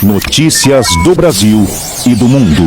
Notícias do Brasil e do mundo.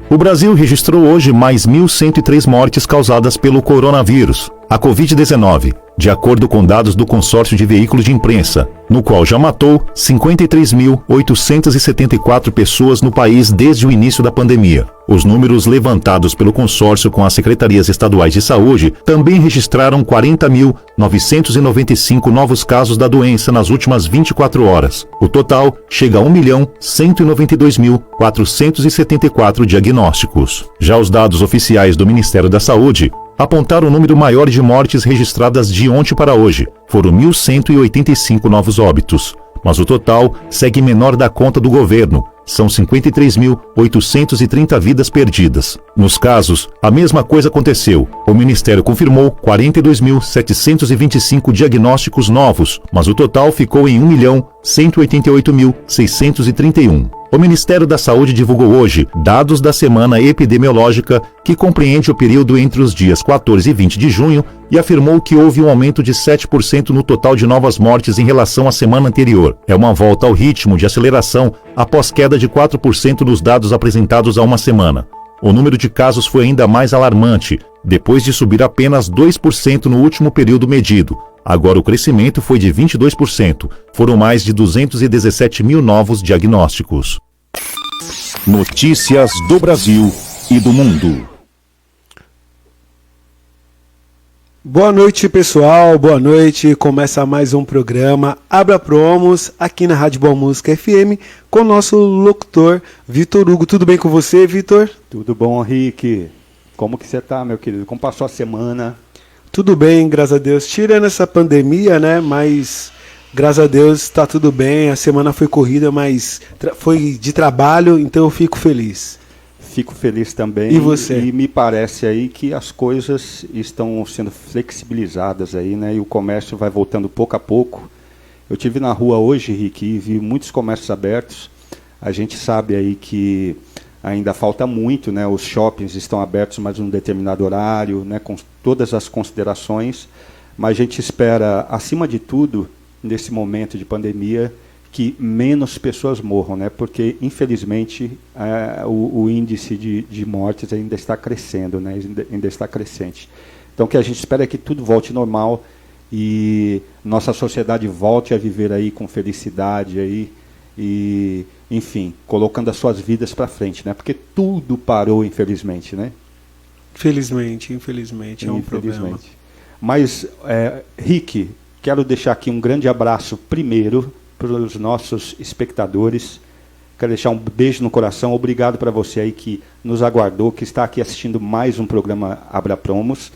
O Brasil registrou hoje mais 1.103 mortes causadas pelo coronavírus, a Covid-19, de acordo com dados do consórcio de veículos de imprensa, no qual já matou 53.874 pessoas no país desde o início da pandemia. Os números levantados pelo consórcio com as secretarias estaduais de saúde também registraram 40.995 novos casos da doença nas últimas 24 horas. O total chega a 1.192.474 diagnósticos. Já os dados oficiais do Ministério da Saúde apontaram o número maior de mortes registradas de ontem para hoje. Foram 1.185 novos óbitos. Mas o total segue menor da conta do governo. São 53.830 vidas perdidas. Nos casos, a mesma coisa aconteceu. O Ministério confirmou 42.725 diagnósticos novos, mas o total ficou em 1.188.631. O Ministério da Saúde divulgou hoje dados da semana epidemiológica que compreende o período entre os dias 14 e 20 de junho e afirmou que houve um aumento de 7% no total de novas mortes em relação à semana anterior. É uma volta ao ritmo de aceleração após queda de 4% nos dados apresentados há uma semana. O número de casos foi ainda mais alarmante, depois de subir apenas 2% no último período medido. Agora o crescimento foi de 22%. Foram mais de 217 mil novos diagnósticos. Notícias do Brasil e do mundo. Boa noite, pessoal. Boa noite. Começa mais um programa Abra Promos aqui na Rádio Boa Música FM com o nosso locutor Vitor Hugo. Tudo bem com você, Vitor? Tudo bom, Rick? Como que você tá, meu querido? Como passou a semana? Tudo bem, graças a Deus. Tirando essa pandemia, né? Mas graças a Deus está tudo bem. A semana foi corrida, mas foi de trabalho, então eu fico feliz. Fico feliz também. E você? E me parece aí que as coisas estão sendo flexibilizadas aí, né? E o comércio vai voltando pouco a pouco. Eu estive na rua hoje, Rick, e vi muitos comércios abertos. A gente sabe aí que ainda falta muito, né? Os shoppings estão abertos, mas num determinado horário, né? Com todas as considerações. Mas a gente espera, acima de tudo, nesse momento de pandemia, que menos pessoas morram, né? Porque, infelizmente, o índice de mortes ainda está crescendo, né? Ainda está crescente. Então, o que a gente espera é que tudo volte normal e nossa sociedade volte a viver aí com felicidade aí e, enfim, colocando as suas vidas para frente, né? Porque tudo parou, infelizmente, né? Infelizmente, é um problema. Mas, Rick, quero deixar aqui um grande abraço primeiro para os nossos espectadores. Quero deixar um beijo no coração. Obrigado para você aí que nos aguardou, que está aqui assistindo mais um programa Abra Promos.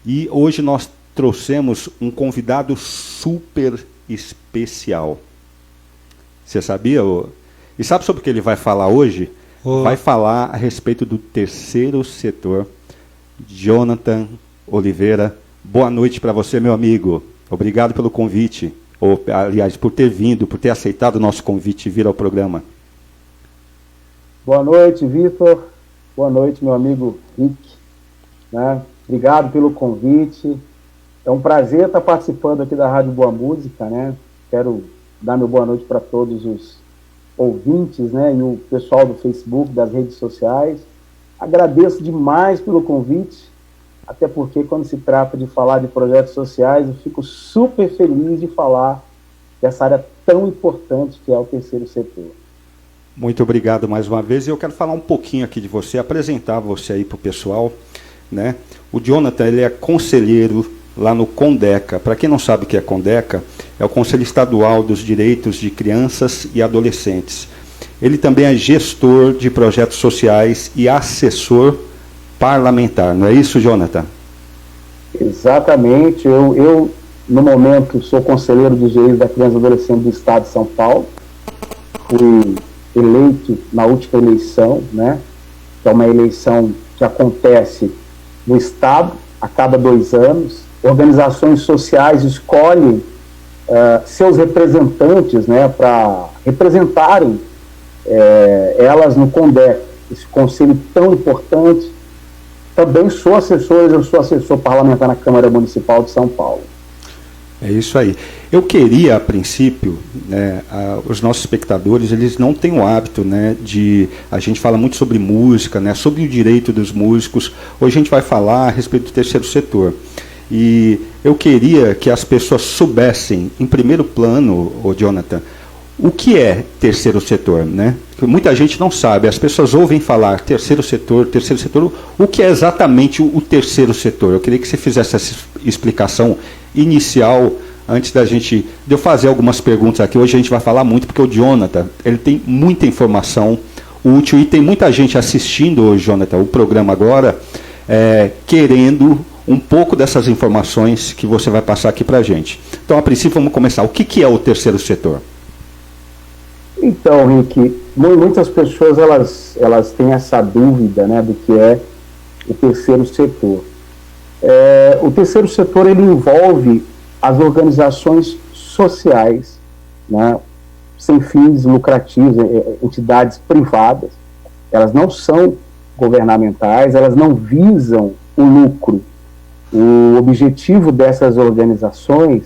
E hoje nós trouxemos um convidado super especial. Você sabia? E sabe sobre o que ele vai falar hoje? Vai falar a respeito do terceiro setor. Jonathan Oliveira, boa noite para você, meu amigo. Obrigado pelo convite. Ou, aliás, por ter vindo, por ter aceitado o nosso convite e vir ao programa. Boa noite, Vitor. Boa noite, meu amigo Rick. Né? Obrigado pelo convite. É um prazer estar participando aqui da Rádio Boa Música, né? Quero dar meu boa noite para todos os ouvintes, né? E o pessoal do Facebook, das redes sociais. Agradeço demais pelo convite, até porque quando se trata de falar de projetos sociais, eu fico super feliz de falar dessa área tão importante que é o terceiro setor. Muito obrigado mais uma vez. E eu quero falar um pouquinho aqui de você, apresentar você aí para o pessoal, né? O Jonathan, ele é conselheiro lá no CONDECA. Para quem não sabe o que é CONDECA, é o Conselho Estadual dos Direitos de Crianças e Adolescentes. Ele também é gestor de projetos sociais e assessor parlamentar. Não é isso, Jonathan? Exatamente. Eu no momento, sou conselheiro de direitos da criança e adolescente do Estado de São Paulo. Fui eleito na última eleição, né? Que é uma eleição que acontece no Estado a cada 2 anos. Organizações sociais escolhem seus representantes, né, para representarem elas no CONDEC, esse conselho tão importante. Também eu sou assessor parlamentar na Câmara Municipal de São Paulo. É isso aí. Eu queria, a princípio, né, os nossos espectadores, eles não têm o hábito, né, a gente fala muito sobre música, né, sobre o direito dos músicos. Hoje a gente vai falar a respeito do terceiro setor. E eu queria que as pessoas soubessem, em primeiro plano, Jonathan, o que é terceiro setor, né? Muita gente não sabe, as pessoas ouvem falar terceiro setor, o que é exatamente o terceiro setor? Eu queria que você fizesse essa explicação inicial, antes de eu fazer algumas perguntas aqui. Hoje a gente vai falar muito, porque o Jonathan, ele tem muita informação útil, e tem muita gente assistindo hoje, Jonathan, o programa agora, querendo um pouco dessas informações que você vai passar aqui para a gente. Então, a princípio, vamos começar. O que é o terceiro setor? Então, Rick, muitas pessoas elas têm essa dúvida, né, do que é o terceiro setor. O terceiro setor, ele envolve as organizações sociais, né, sem fins lucrativos, entidades privadas. Elas não são governamentais, elas não visam o lucro. O objetivo dessas organizações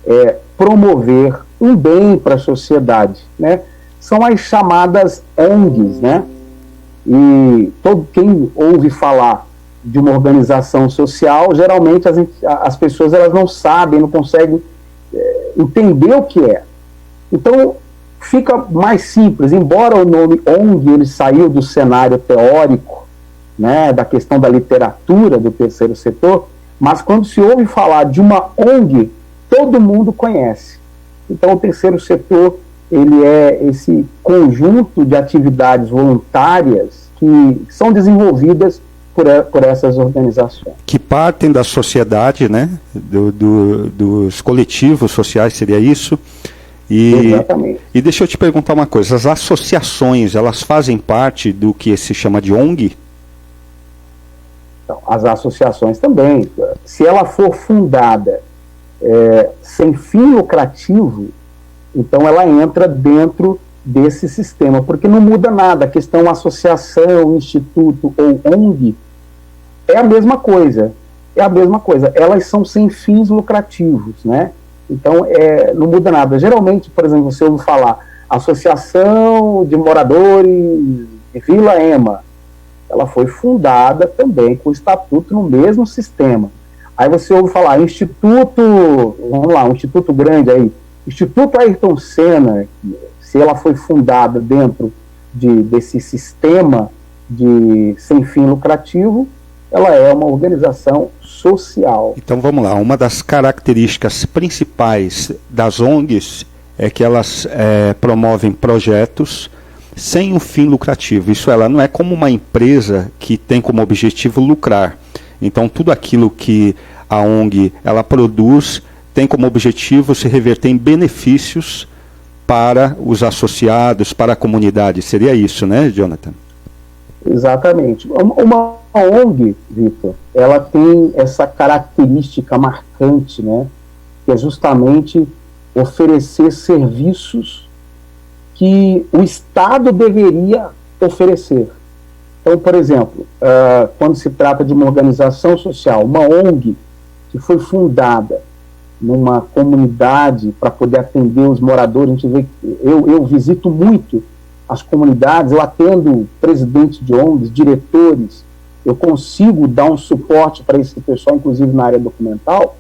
é promover um bem para a sociedade, né? São as chamadas ONGs, né? E quem ouve falar de uma organização social, geralmente as pessoas elas não sabem, não conseguem entender o que é. Então, fica mais simples. Embora o nome ONG ele saiu do cenário teórico, né, da questão da literatura do terceiro setor, mas quando se ouve falar de uma ONG, todo mundo conhece. Então, o terceiro setor ele é esse conjunto de atividades voluntárias que são desenvolvidas por essas organizações. Que partem da sociedade, né? Dos coletivos sociais, seria isso? Exatamente. E deixa eu te perguntar uma coisa, as associações, elas fazem parte do que se chama de ONG? Então, as associações também. Se ela for fundada sem fim lucrativo, então ela entra dentro desse sistema, porque não muda nada. A questão associação, instituto ou ONG é a mesma coisa. Elas são sem fins lucrativos, né? Então não muda nada. Geralmente, por exemplo, você ouve falar Associação de Moradores de Vila Ema. Ela foi fundada também com o estatuto no mesmo sistema. Aí você ouve falar Instituto, vamos lá, um instituto grande aí, Instituto Ayrton Senna, se ela foi fundada dentro desse sistema sem fim lucrativo, ela é uma organização social. Então vamos lá, uma das características principais das ONGs é que elas promovem projetos sem um fim lucrativo. Isso ela não é como uma empresa que tem como objetivo lucrar. Então tudo aquilo que a ONG ela produz tem como objetivo se reverter em benefícios para os associados, para a comunidade. Seria isso, né, Jonathan? Exatamente. Uma ONG, Vitor, ela tem essa característica marcante, né, que é justamente oferecer serviços que o Estado deveria oferecer. Então, por exemplo, quando se trata de uma organização social, uma ONG que foi fundada numa comunidade para poder atender os moradores, a gente vê, eu visito muito as comunidades, eu atendo presidentes de ONGs, diretores, eu consigo dar um suporte para esse pessoal, inclusive na área documental,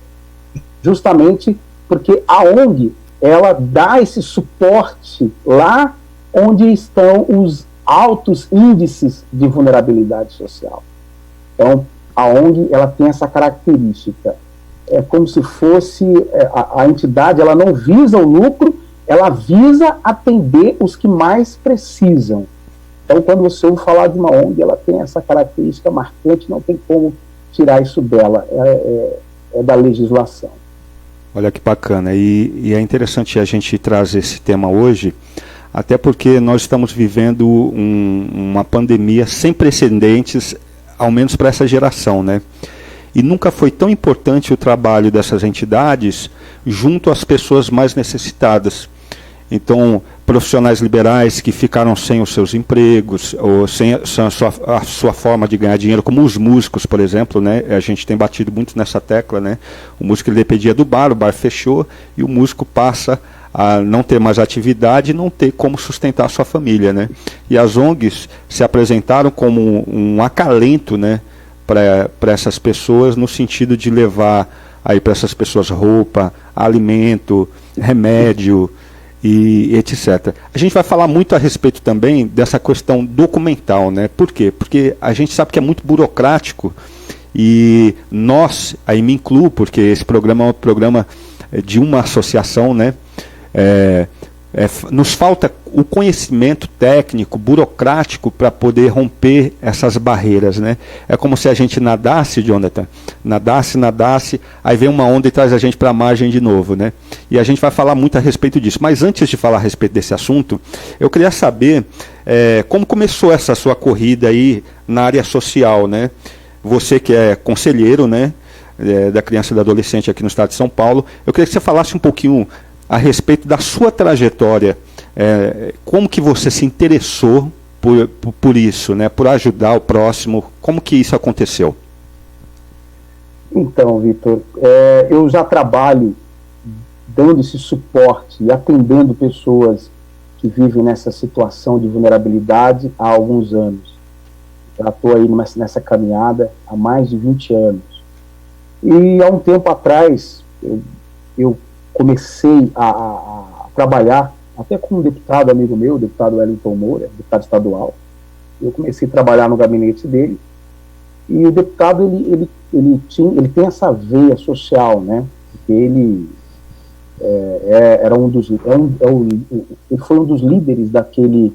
justamente porque a ONG, ela dá esse suporte lá onde estão os altos índices de vulnerabilidade social. Então, a ONG, ela tem essa característica. É como se fosse, a entidade, ela não visa o lucro, ela visa atender os que mais precisam. Então, quando você ouve falar de uma ONG, ela tem essa característica marcante, não tem como tirar isso dela, é da legislação. Olha que bacana, e é interessante a gente trazer esse tema hoje, até porque nós estamos vivendo uma pandemia sem precedentes, ao menos para essa geração, né? E nunca foi tão importante o trabalho dessas entidades junto às pessoas mais necessitadas. Então, profissionais liberais que ficaram sem os seus empregos, ou sem a sua forma de ganhar dinheiro, como os músicos, por exemplo, né? A gente tem batido muito nessa tecla, né? O músico ele dependia do bar, o bar fechou, e o músico passa a não ter mais atividade e não ter como sustentar a sua família, né? E as ONGs se apresentaram como um acalento, né, para essas pessoas, no sentido de levar aí para essas pessoas roupa, alimento, remédio e etc. A gente vai falar muito a respeito também dessa questão documental, né? Por quê? Porque a gente sabe que é muito burocrático e nós, aí me incluo, porque esse programa é um programa de uma associação, né? Nos falta o conhecimento técnico, burocrático, para poder romper essas barreiras, né? É como se a gente nadasse, Jonathan, nadasse, aí vem uma onda e traz a gente para a margem de novo, né? E a gente vai falar muito a respeito disso. Mas antes de falar a respeito desse assunto, eu queria saber como começou essa sua corrida aí na área social, né? Você que é conselheiro, né, da criança e do adolescente aqui no estado de São Paulo, eu queria que você falasse um pouquinho a respeito da sua trajetória, como que você se interessou por isso, né, por ajudar o próximo, como que isso aconteceu? Então, Vitor, eu já trabalho dando esse suporte e atendendo pessoas que vivem nessa situação de vulnerabilidade há alguns anos. Já estou aí nessa caminhada há mais de 20 anos. E há um tempo atrás, eu comecei a trabalhar, até com um deputado amigo meu, o deputado Wellington Moura, deputado estadual. Eu comecei a trabalhar no gabinete dele, e o deputado ele tem essa veia social, né? Porque ele ele foi um dos líderes daquele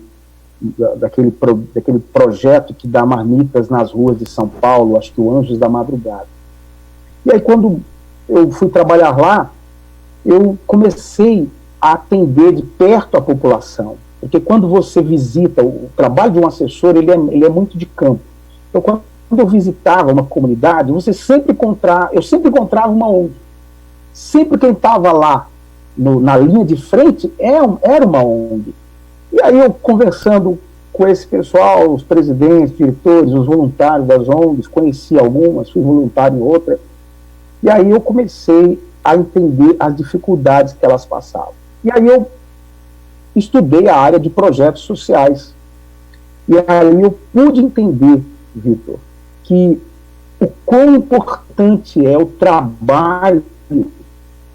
projeto que dá marmitas nas ruas de São Paulo, acho que o Anjos da Madrugada. E aí, quando eu fui trabalhar lá, eu comecei a atender de perto a população, porque quando você visita, o trabalho de um assessor, ele é muito de campo. Então, quando eu visitava uma comunidade, eu sempre encontrava uma ONG. Sempre quem estava lá na linha de frente era uma ONG. E aí eu, conversando com esse pessoal, os presidentes, diretores, os voluntários das ONGs, conheci algumas, fui voluntário em outra, e aí eu comecei a entender as dificuldades que elas passavam. E aí eu estudei a área de projetos sociais. E aí eu pude entender, Vitor, que o quão importante é o trabalho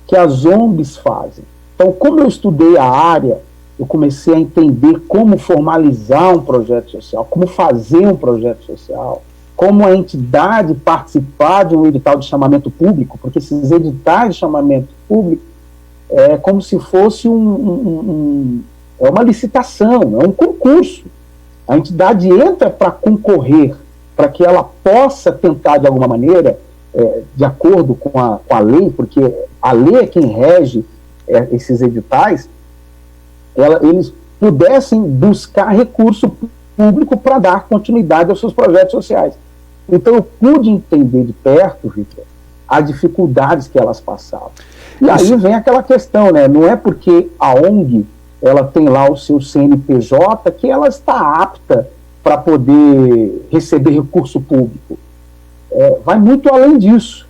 que as ONGs fazem. Então, como eu estudei a área, eu comecei a entender como formalizar um projeto social, como fazer um projeto social, como a entidade participar de um edital de chamamento público, porque esses editais de chamamento público é como se fosse uma licitação, é um concurso. A entidade entra para concorrer, para que ela possa tentar, de alguma maneira, de acordo com a lei, porque a lei é quem rege esses editais, eles pudessem buscar recurso público para dar continuidade aos seus projetos sociais. Então eu pude entender de perto, Vitor, as dificuldades que elas passavam. E aí vem aquela questão, né? Não é porque a ONG ela tem lá o seu CNPJ que ela está apta para poder receber recurso público. Vai muito além disso.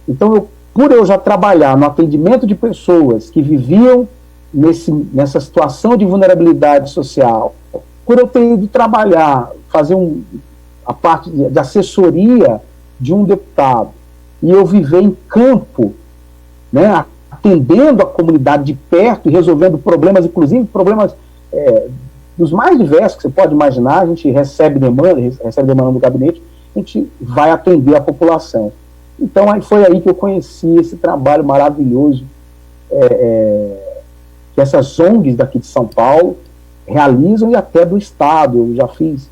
Então, por eu já trabalhar no atendimento de pessoas que viviam nessa situação de vulnerabilidade social, por eu ter ido trabalhar, fazer a parte de assessoria de um deputado, e eu viver em campo, né, atendendo a comunidade de perto e resolvendo problemas, inclusive problemas dos mais diversos que você pode imaginar. A gente recebe demanda do gabinete, a gente vai atender a população. Então foi aí que eu conheci esse trabalho maravilhoso que essas ONGs daqui de São Paulo realizam, e até do Estado. Eu já fiz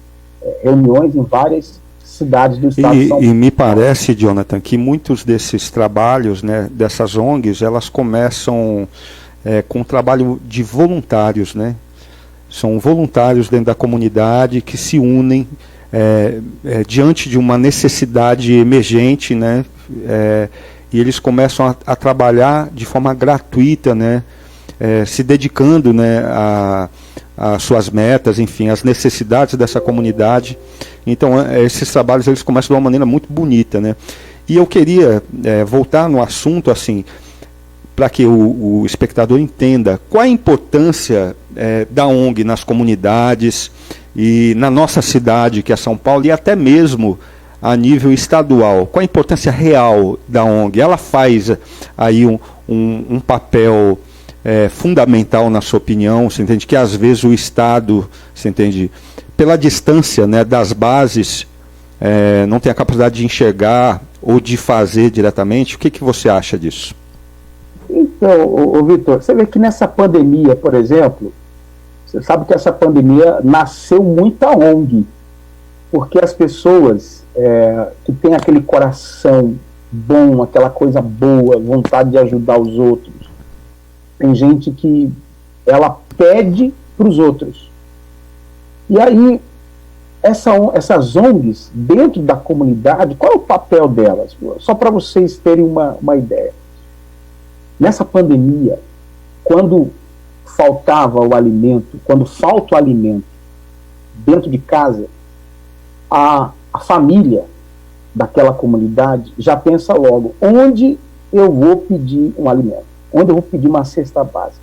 reuniões em várias cidades do Estado de São Paulo. E me parece, Jonathan, que muitos desses trabalhos, né, dessas ONGs, elas começam com um trabalho de voluntários, né? São voluntários dentro da comunidade que se unem diante de uma necessidade emergente, né? E eles começam a trabalhar de forma gratuita, né? Se dedicando, né, as suas metas, enfim, as necessidades dessa comunidade. Então, esses trabalhos eles começam de uma maneira muito bonita, né? E eu queria voltar no assunto, assim, para que o espectador entenda qual a importância da ONG nas comunidades e na nossa cidade, que é São Paulo, e até mesmo a nível estadual. Qual a importância real da ONG? Ela faz aí um papel fundamental, na sua opinião? Você entende que às vezes o Estado, você entende, pela distância, né, das bases, não tem a capacidade de enxergar ou de fazer diretamente? O que você acha disso? Então, Vitor, você vê que nessa pandemia, por exemplo, você sabe que essa pandemia nasceu muita ONG, porque as pessoas que têm aquele coração bom, aquela coisa boa, vontade de ajudar os outros, tem gente que ela pede para os outros. E aí, essas ONGs, dentro da comunidade, qual é o papel delas? Só para vocês terem uma ideia. Nessa pandemia, quando faltava o alimento, quando falta o alimento dentro de casa, a família daquela comunidade já pensa logo, onde eu vou pedir um alimento? Onde eu vou pedir uma cesta básica?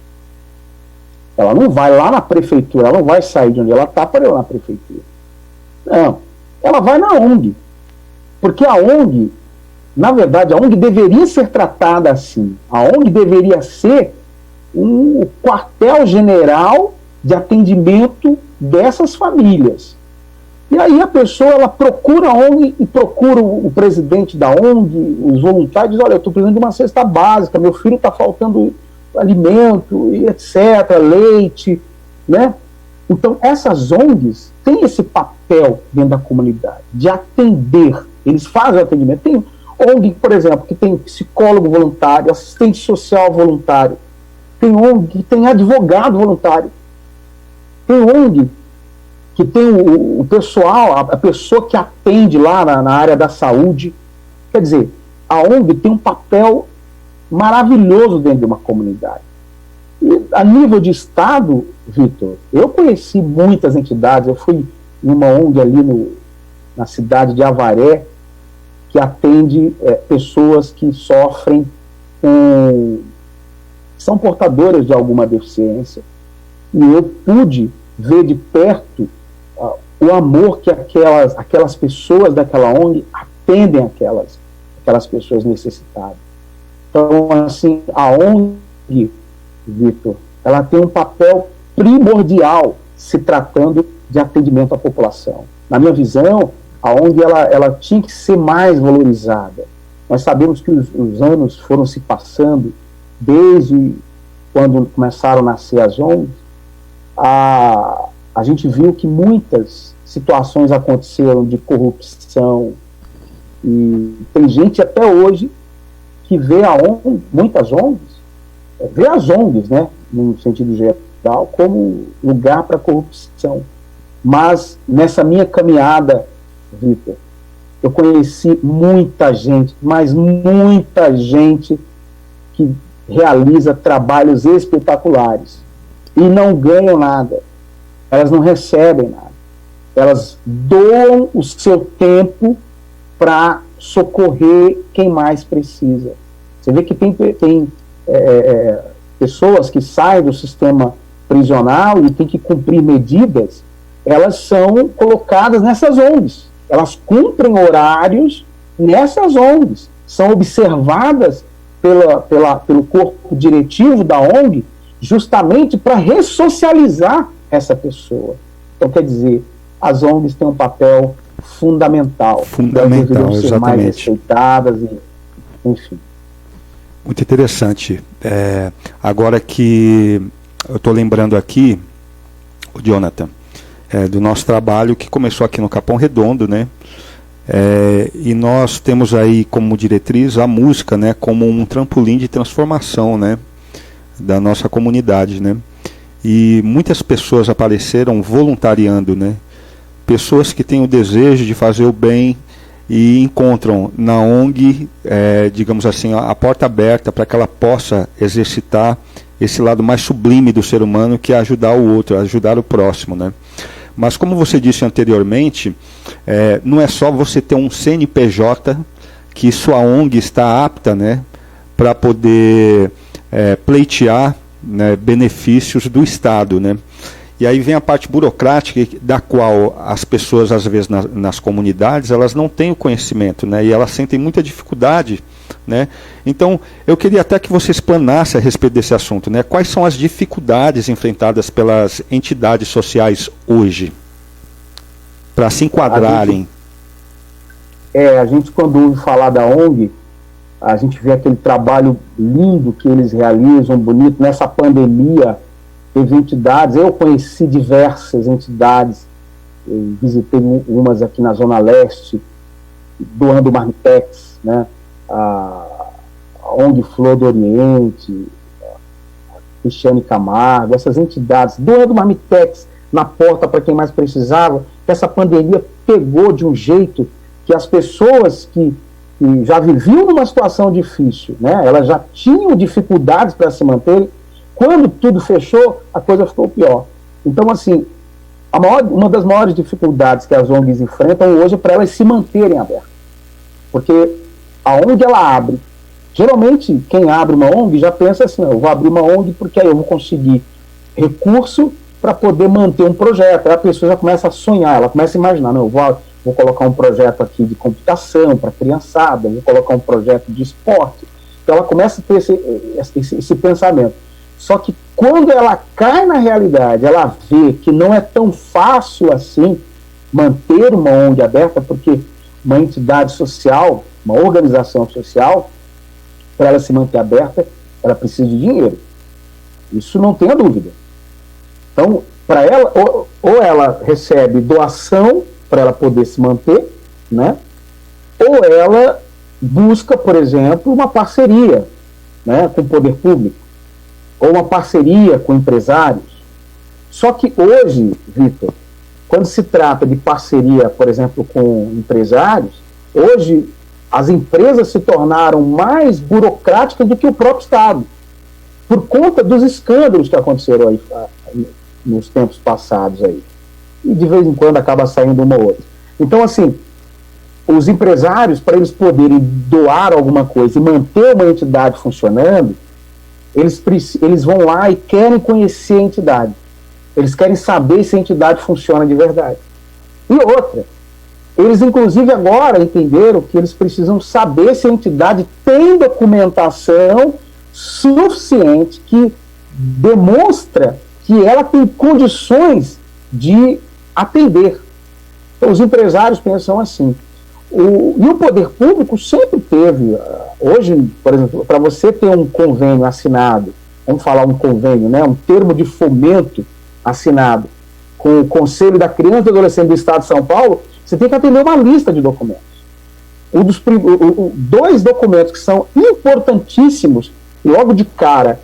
Ela não vai lá na prefeitura, ela não vai sair de onde ela está para ir lá na prefeitura. Não, ela vai na ONG. Porque a ONG, na verdade, a ONG deveria ser tratada assim. A ONG deveria ser um quartel-general de atendimento dessas famílias. E aí a pessoa, ela procura a ONG e procura o presidente da ONG, os voluntários, diz, olha, eu estou precisando de uma cesta básica, meu filho está faltando alimento, e etc., leite, né? Então, essas ONGs têm esse papel dentro da comunidade, de atender, eles fazem o atendimento. Tem ONG, por exemplo, que tem psicólogo voluntário, assistente social voluntário, tem ONG que tem advogado voluntário, tem ONG que tem o pessoal, a pessoa que atende lá na área da saúde. Quer dizer, a ONG tem um papel maravilhoso dentro de uma comunidade. E a nível de Estado, Vitor, eu conheci muitas entidades, eu fui numa ONG ali na cidade de Avaré, que atende pessoas que sofrem são portadoras de alguma deficiência, e eu pude ver de perto o amor que aquelas pessoas daquela ONG atendem aquelas pessoas necessitadas. Então, assim, a ONG, Vitor, ela tem um papel primordial se tratando de atendimento à população. Na minha visão, a ONG ela tinha que ser mais valorizada. Nós sabemos que os anos foram se passando, desde quando começaram a nascer as ONGs, a gente viu que muitas situações aconteceram de corrupção, e tem gente até hoje que vê muitas ONGs, vê as ONGs, né, no sentido geral, como lugar para corrupção. Mas nessa minha caminhada, Vitor, eu conheci muita gente, mas muita gente que realiza trabalhos espetaculares e não ganham nada, elas não recebem nada, elas doam o seu tempo para socorrer quem mais precisa. Você vê que tem pessoas que saem do sistema prisional e tem que cumprir medidas, elas são colocadas nessas ONGs, elas cumprem horários nessas ONGs, são observadas pelo corpo diretivo da ONG, justamente para ressocializar essa pessoa. Então, quer dizer, as ONGs têm um papel fundamental. Fundamental, ser exatamente. Mais respeitadas, enfim. Muito interessante. Agora que eu estou lembrando aqui, o Jonathan, do nosso trabalho que começou aqui no Capão Redondo, né? E nós temos aí como diretriz a música, né, como um trampolim de transformação, né, da nossa comunidade, né? E muitas pessoas apareceram voluntariando, né? Pessoas que têm o desejo de fazer o bem e encontram na ONG, digamos assim, a porta aberta para que ela possa exercitar esse lado mais sublime do ser humano, que é ajudar o outro, ajudar o próximo, né? Mas como você disse anteriormente, não é só você ter um CNPJ que sua ONG está apta, né, para poder pleitear, né, benefícios do Estado, né? E aí vem a parte burocrática, da qual as pessoas, às vezes, nas comunidades, elas não têm o conhecimento, né? E elas sentem muita dificuldade, né? Então, eu queria até que você explanasse a respeito desse assunto, né? Quais são as dificuldades enfrentadas pelas entidades sociais hoje, para se enquadrarem? A gente, quando ouve falar da ONG, a gente vê aquele trabalho lindo que eles realizam, bonito. Nessa pandemia, teve entidades, eu conheci diversas entidades, eu visitei umas aqui na Zona Leste, doando marmitex, né? A ONG Flor do Oriente, a Cristiane Camargo, essas entidades, doando marmitex na porta para quem mais precisava, que essa pandemia pegou de um jeito que as pessoas que já viviam numa situação difícil, né? Elas já tinham dificuldades para se manterem. Quando tudo fechou, a coisa ficou pior. Então, assim, uma das maiores dificuldades que as ONGs enfrentam hoje é para elas se manterem abertas. Porque a ONG, ela abre. Geralmente, quem abre uma ONG já pensa assim, eu vou abrir uma ONG porque aí eu vou conseguir recurso para poder manter um projeto. Aí a pessoa já começa a sonhar, ela começa a imaginar, não, eu vou colocar um projeto aqui de computação para criançada, vou colocar um projeto de esporte. Então ela começa a ter esse pensamento. Só que quando ela cai na realidade, ela vê que não é tão fácil assim manter uma ONG aberta, porque uma entidade social, uma organização social, para ela se manter aberta, ela precisa de dinheiro. Isso não tenha dúvida. Então, para ela, ou ela recebe doação para ela poder se manter, né? Ou ela busca, por exemplo, uma parceria, né, com o poder público, ou uma parceria com empresários. Só que hoje, Vitor, quando se trata de parceria, por exemplo, com empresários, hoje as empresas se tornaram mais burocráticas do que o próprio Estado, por conta dos escândalos que aconteceram aí nos tempos passados aí. E de vez em quando acaba saindo uma ou outra. Então, assim, os empresários, para eles poderem doar alguma coisa e manter uma entidade funcionando, eles vão lá e querem conhecer a entidade. Eles querem saber se a entidade funciona de verdade. E outra, eles inclusive agora entenderam que eles precisam saber se a entidade tem documentação suficiente que demonstra que ela tem condições de atender. Então, os empresários pensam assim. E o poder público sempre teve, hoje, por exemplo, para você ter um convênio assinado, vamos falar um convênio, né, um termo de fomento assinado com o Conselho da Criança e Adolescente do Estado de São Paulo, você tem que atender uma lista de documentos. Dois documentos que são importantíssimos, e logo de cara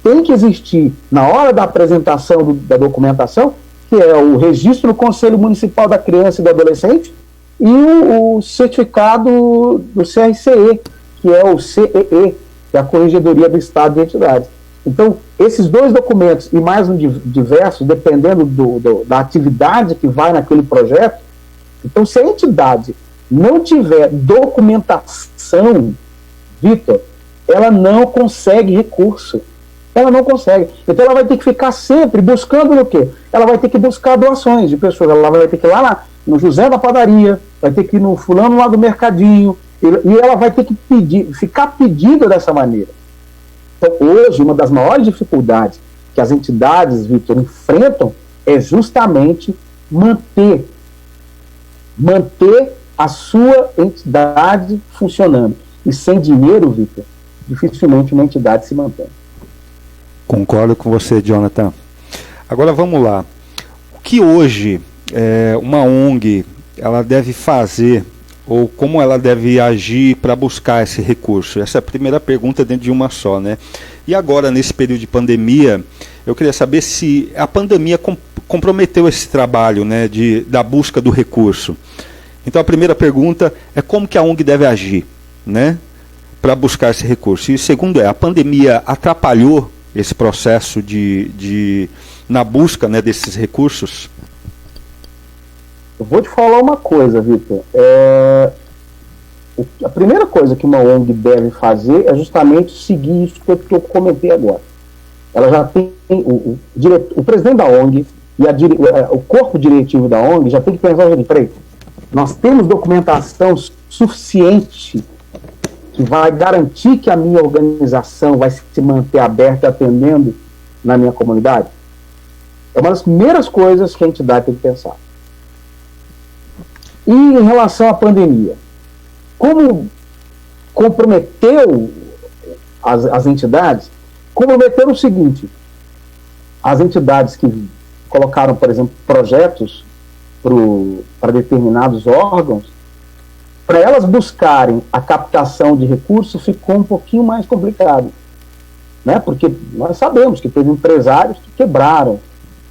tem que existir na hora da apresentação da documentação, que é o registro no Conselho Municipal da Criança e do Adolescente e o certificado do CRCE, que é o CEE, que é a Corregedoria do Estado de Entidades. Então, esses dois documentos e mais um diversos, dependendo da atividade que vai naquele projeto, então se a entidade não tiver documentação, Vitor, ela não consegue recurso. Ela não consegue. Então ela vai ter que ficar sempre buscando no quê? Ela vai ter que buscar doações de pessoas. Ela vai ter que ir lá no José da Padaria, vai ter que ir no fulano lá do Mercadinho, e ela vai ter que ficar pedindo dessa maneira. Então hoje, uma das maiores dificuldades que as entidades, Vitor, enfrentam é justamente manter a sua entidade funcionando. E sem dinheiro, Vitor, dificilmente uma entidade se mantém. Concordo com você, Jonathan. Agora vamos lá. O que hoje uma ONG ela deve fazer, ou como ela deve agir para buscar esse recurso? Essa é a primeira pergunta dentro de uma só, né? E agora, nesse período de pandemia, eu queria saber se a pandemia comprometeu esse trabalho, né, da busca do recurso. Então a primeira pergunta é como que a ONG deve agir, né, para buscar esse recurso. E segundo a pandemia atrapalhou esse processo na busca, né, desses recursos? Eu vou te falar uma coisa, Vitor. A primeira coisa que uma ONG deve fazer é justamente seguir isso que eu comentei agora. Ela já tem o presidente da ONG e o corpo diretivo da ONG já tem que pensar assim, peraí, nós temos documentação suficiente que vai garantir que a minha organização vai se manter aberta atendendo na minha comunidade? É uma das primeiras coisas que a entidade tem que pensar. E em relação à pandemia, como comprometeu as entidades, comprometeram o seguinte: as entidades que colocaram, por exemplo, projetos para determinados órgãos, para elas buscarem a captação de recursos ficou um pouquinho mais complicado, né? Porque nós sabemos que teve empresários que quebraram,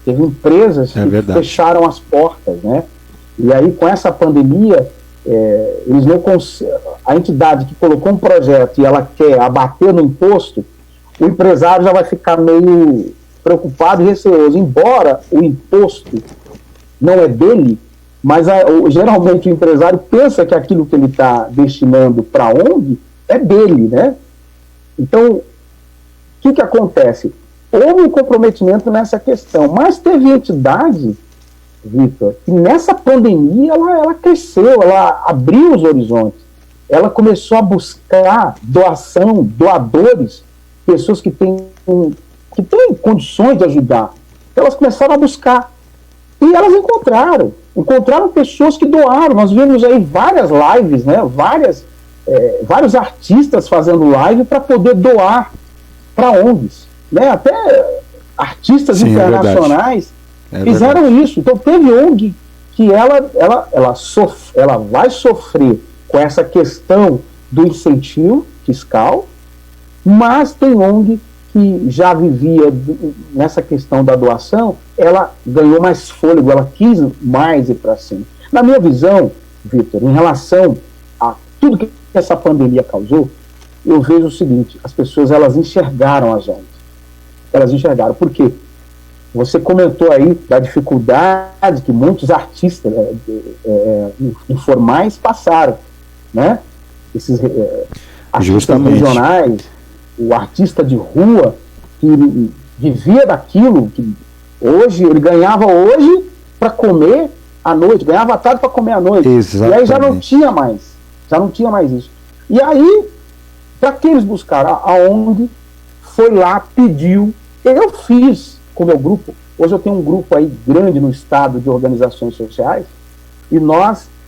teve empresas que fecharam as portas, né? E aí, com essa pandemia, eles não a entidade que colocou um projeto e ela quer abater no imposto, o empresário já vai ficar meio preocupado e receoso. Embora o imposto não é dele, mas geralmente o empresário pensa que aquilo que ele está destinando para a ONG é dele, né? Então, o que acontece? Houve um comprometimento nessa questão, mas teve entidade, Vitor, que nessa pandemia ela cresceu, ela abriu os horizontes, ela começou a buscar doação, doadores, pessoas que têm condições de ajudar. Elas começaram a buscar e elas encontraram pessoas que doaram. Nós vimos aí várias lives, né? Vários artistas fazendo live para poder doar para ONGs, né? Até artistas internacionais fizeram isso. Então teve ONG que ela vai sofrer com essa questão do incentivo fiscal, mas tem ONG que já vivia nessa questão da doação, ela ganhou mais fôlego, ela quis mais ir para cima. Na minha visão, Vitor, em relação a tudo que essa pandemia causou, eu vejo o seguinte: as pessoas elas enxergaram as ONGs. Elas enxergaram. Por quê? Você comentou aí da dificuldade que muitos artistas informais passaram, né? Esses artistas regionais, o artista de rua que vivia daquilo, que ele ganhava hoje para comer à noite, ganhava à tarde para comer à noite. Exatamente. E aí já não tinha mais isso. E aí, para que eles buscaram? A ONG foi lá, pediu, eu fiz com o meu grupo. Hoje eu tenho um grupo aí grande no estado de organizações sociais, e o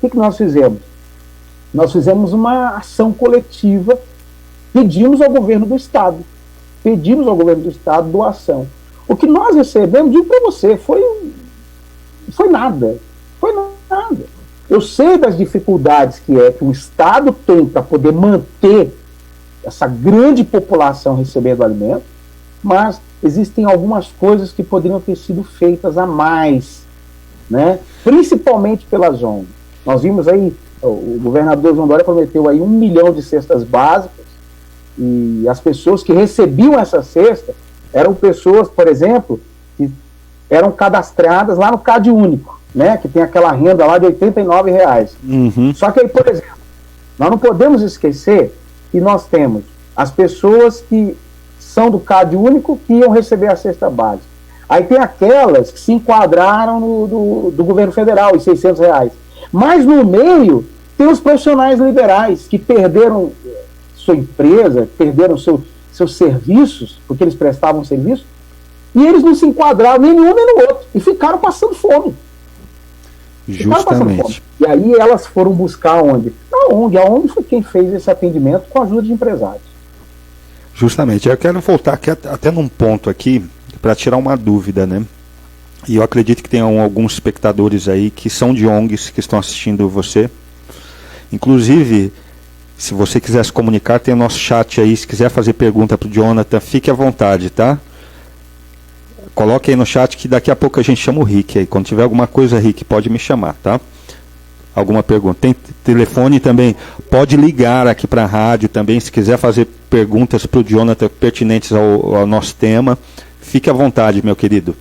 que nós fizemos? Nós fizemos uma ação coletiva. Pedimos ao governo do estado doação. O que nós recebemos, digo para você, foi nada. Eu sei das dificuldades que o estado tem para poder manter essa grande população recebendo alimento, mas existem algumas coisas que poderiam ter sido feitas a mais, né? Principalmente pelas ONGs. Nós vimos aí, o governador João Dória prometeu aí 1 milhão de cestas básicas, e as pessoas que recebiam essa cesta eram pessoas, por exemplo, que eram cadastradas lá no Cade Único, né, que tem aquela renda lá de R$ 89. Uhum. Só que aí, por exemplo, nós não podemos esquecer que nós temos as pessoas que são do Cade Único que iam receber a cesta básica. Aí tem aquelas que se enquadraram do governo federal, os R$ 600. Mas no meio tem os profissionais liberais que perderam sua empresa, perderam seus serviços, porque eles prestavam serviço, e eles não se enquadraram nem no um nem no outro, e ficaram passando fome. Justamente. E aí elas foram buscar onde? A ONG foi quem fez esse atendimento com a ajuda de empresários. Justamente. Eu quero voltar aqui até num ponto aqui, para tirar uma dúvida, né? E eu acredito que tem alguns espectadores aí que são de ONGs que estão assistindo você. Inclusive, se você quiser se comunicar, tem o nosso chat aí. Se quiser fazer pergunta para o Jonathan, fique à vontade, tá? Coloque aí no chat que daqui a pouco a gente chama o Rick aí. Quando tiver alguma coisa, Rick, pode me chamar, tá? alguma pergunta. Tem telefone também, pode ligar aqui para a rádio também, se quiser fazer perguntas para o Jonathan pertinentes ao nosso tema, fique à vontade, meu querido.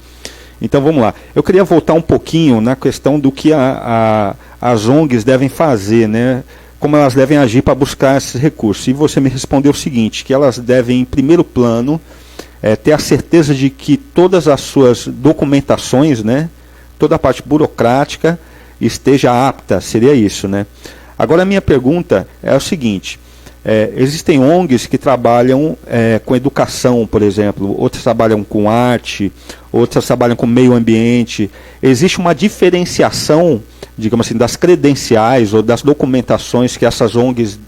Então vamos lá, eu queria voltar um pouquinho na questão do que as ONGs devem fazer, né? Como elas devem agir para buscar esses recursos. E você me respondeu o seguinte, que elas devem, em primeiro plano, ter a certeza de que todas as suas documentações, né, toda a parte burocrática esteja apta, seria isso, né? Agora a minha pergunta é o seguinte, existem ONGs que trabalham com educação, por exemplo, outras trabalham com arte, outras trabalham com meio ambiente. Existe uma diferenciação, digamos assim, das credenciais ou das documentações que essas ONGs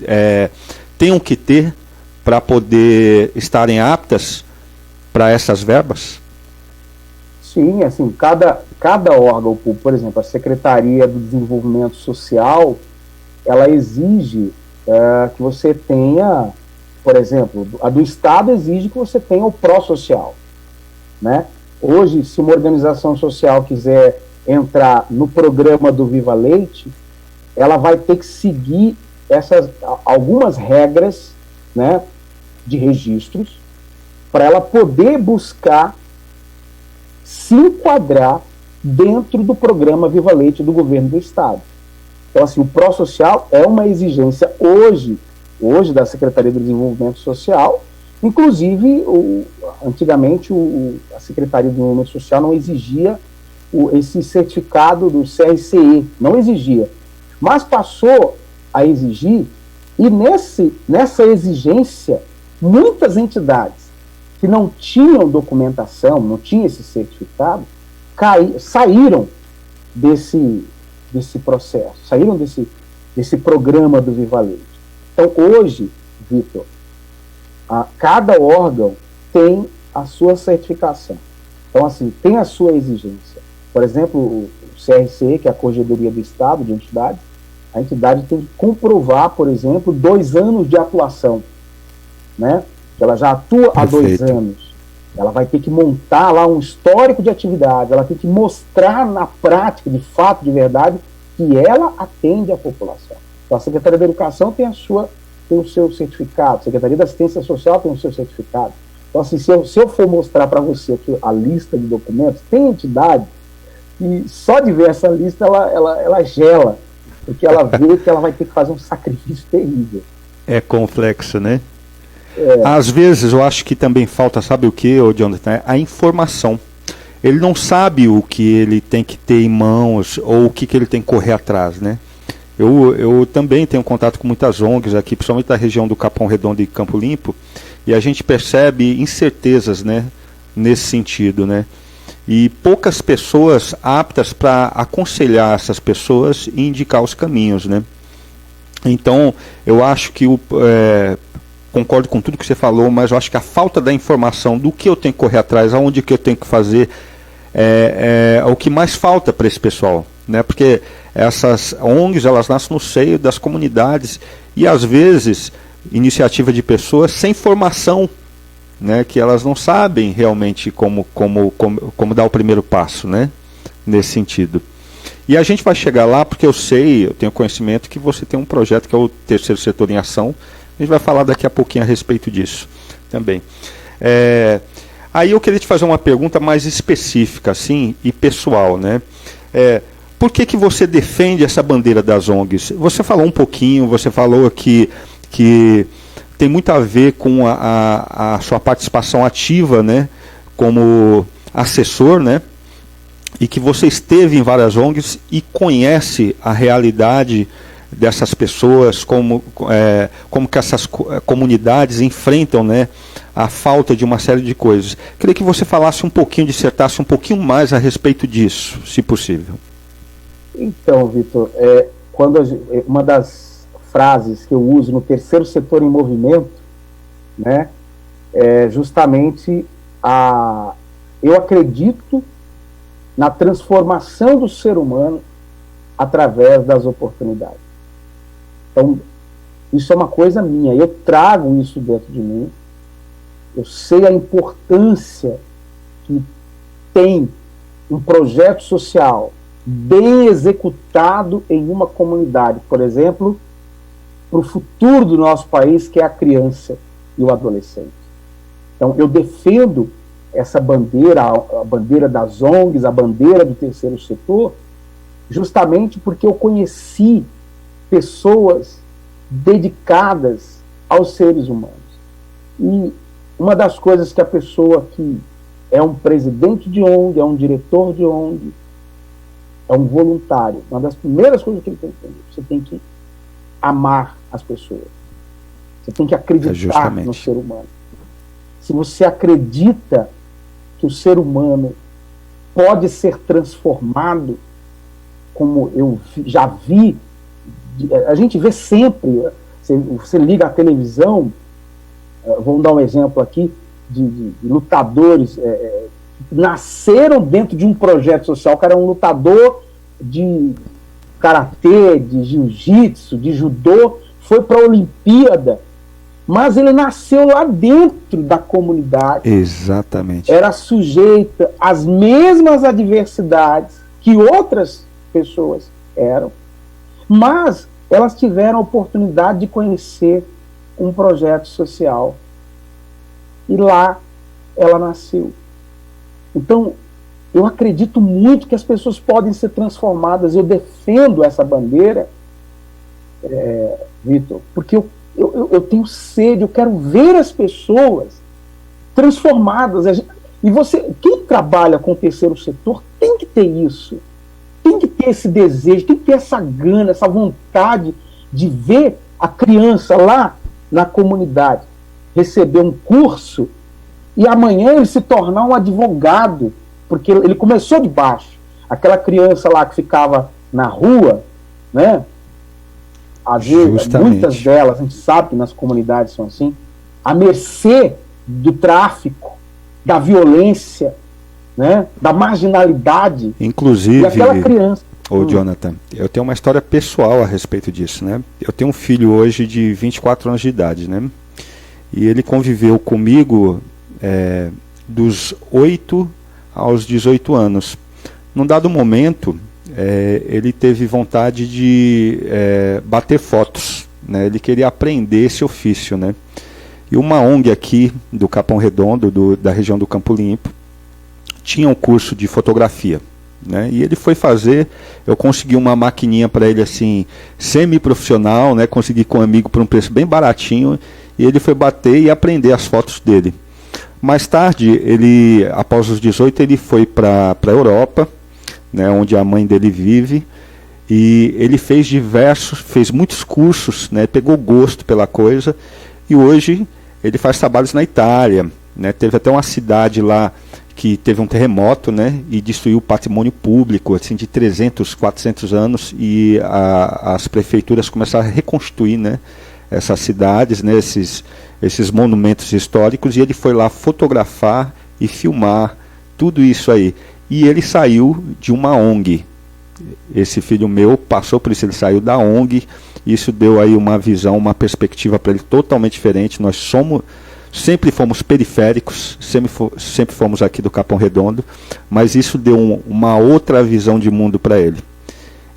tenham que ter para poder estarem aptas para essas verbas? Sim, assim, cada órgão, por exemplo, a Secretaria do Desenvolvimento Social, ela exige que você tenha, por exemplo, a do Estado exige que você tenha o pró-social, né? Hoje, se uma organização social quiser entrar no programa do Viva Leite, ela vai ter que seguir algumas regras, né, de registros, para ela poder buscar se enquadrar dentro do programa Viva Leite do governo do Estado. Então, assim, o pró-social é uma exigência hoje da Secretaria do Desenvolvimento Social. Inclusive, antigamente, a Secretaria do Desenvolvimento Social não exigia esse certificado do CRCE, não exigia. Mas passou a exigir, e nessa exigência, muitas entidades que não tinham documentação, não tinham esse certificado, saíram desse processo, saíram desse programa do Viva Leite. Então, hoje, Vitor, cada órgão tem a sua certificação. Então, assim, tem a sua exigência. Por exemplo, o CRCE, que é a Corregedoria do Estado de Entidades, a entidade tem que comprovar, por exemplo, 2 anos de atuação, né? Que ela já atua há 2 anos. Ela vai ter que montar lá um histórico de atividade, ela tem que mostrar na prática, de fato, de verdade, que ela atende a população. Então, a Secretaria da Educação tem o seu certificado, a Secretaria da Assistência Social tem o seu certificado. Então, assim, se eu for mostrar para você aqui a lista de documentos, tem entidade que só de ver essa lista ela gela, porque ela vê que ela vai ter que fazer um sacrifício terrível. É complexo, né? Às vezes eu acho que também falta, sabe o que, Jonathan? A informação. Ele não sabe o que ele tem que ter em mãos ou o que ele tem que correr atrás, né? Eu também tenho contato com muitas ONGs aqui, principalmente da região do Capão Redondo e Campo Limpo, e a gente percebe incertezas, né, nesse sentido, né? E poucas pessoas aptas para aconselhar essas pessoas e indicar os caminhos, né? Então, eu acho que concordo com tudo que você falou, mas eu acho que a falta da informação do que eu tenho que correr atrás, aonde que eu tenho que fazer, é o que mais falta para esse pessoal, né? Porque essas ONGs, elas nascem no seio das comunidades e às vezes iniciativa de pessoas sem formação, né? Que elas não sabem realmente como dar o primeiro passo, né? Nesse sentido. E a gente vai chegar lá porque eu tenho conhecimento que você tem um projeto que é o Terceiro Setor em Ação. A gente vai falar daqui a pouquinho a respeito disso também. Aí eu queria te fazer uma pergunta mais específica, assim, e pessoal, né? Por que você defende essa bandeira das ONGs? Você falou um pouquinho, você falou que tem muito a ver com a sua participação ativa, né? Como assessor, né? E que você esteve em várias ONGs e conhece a realidade dessas pessoas, como que essas comunidades enfrentam, né, a falta de uma série de coisas. Queria que você falasse um pouquinho, dissertasse um pouquinho mais a respeito disso, se possível. Então, Vitor, uma das frases que eu uso no Terceiro Setor em Movimento, né, é justamente eu acredito na transformação do ser humano através das oportunidades. Então, isso é uma coisa minha, eu trago isso dentro de mim, eu sei a importância que tem um projeto social bem executado em uma comunidade, por exemplo, para o futuro do nosso país, que é a criança e o adolescente. Então, eu defendo essa bandeira, a bandeira das ONGs, a bandeira do terceiro setor, justamente porque eu conheci pessoas dedicadas aos seres humanos. E uma das coisas que a pessoa que é um presidente de ONG, é um diretor de ONG, é um voluntário, uma das primeiras coisas que ele tem que entender, você tem que amar as pessoas. Você tem que acreditar no ser humano. Se você acredita que o ser humano pode ser transformado, como eu já vi, a gente vê sempre, você liga a televisão, vamos dar um exemplo aqui, de lutadores que nasceram dentro de um projeto social. O cara é um lutador de karatê, de jiu-jitsu, de judô, foi para a Olimpíada, mas ele nasceu lá dentro da comunidade. Exatamente. Era sujeita às mesmas adversidades que outras pessoas eram, mas elas tiveram a oportunidade de conhecer um projeto social. E lá ela nasceu. Então, eu acredito muito que as pessoas podem ser transformadas. Eu defendo essa bandeira, Vitor, porque eu tenho sede, eu quero ver as pessoas transformadas. E quem trabalha com o terceiro setor tem que ter isso. Tem que ter esse desejo, tem que ter essa gana, essa vontade de ver a criança lá na comunidade receber um curso e amanhã ele se tornar um advogado, porque ele começou de baixo. Aquela criança lá que ficava na rua, né? Às vezes, muitas delas, a gente sabe que nas comunidades são assim, à mercê do tráfico, da violência, né? Da marginalidade. Inclusive, e aquela criança. Jonathan, eu tenho uma história pessoal a respeito disso, né? Eu tenho um filho hoje de 24 anos de idade, né? E ele conviveu comigo dos 8 aos 18 anos. Num dado momento, ele teve vontade de bater fotos, né? Ele queria aprender esse ofício, né? E uma ONG aqui do Capão Redondo, da região do Campo Limpo, tinha um curso de fotografia, né? E ele foi fazer, eu consegui uma maquininha para ele assim, semi-profissional, né? Consegui com um amigo por um preço bem baratinho, e ele foi bater e aprender as fotos dele. Mais tarde, ele, após os 18, ele foi para a Europa, né, onde a mãe dele vive, e ele fez muitos cursos, né, pegou gosto pela coisa, e hoje ele faz trabalhos na Itália, né? Teve até uma cidade lá que teve um terremoto, né, e destruiu o patrimônio público assim, de 300, 400 anos, e as prefeituras começaram a reconstruir, né, essas cidades, né, esses monumentos históricos, e ele foi lá fotografar e filmar tudo isso aí. E ele saiu de uma ONG. Esse filho meu passou por isso, ele saiu da ONG, isso deu aí uma visão, uma perspectiva para ele totalmente diferente. Nós sempre fomos periféricos, sempre fomos aqui do Capão Redondo, mas isso deu uma outra visão de mundo para ele.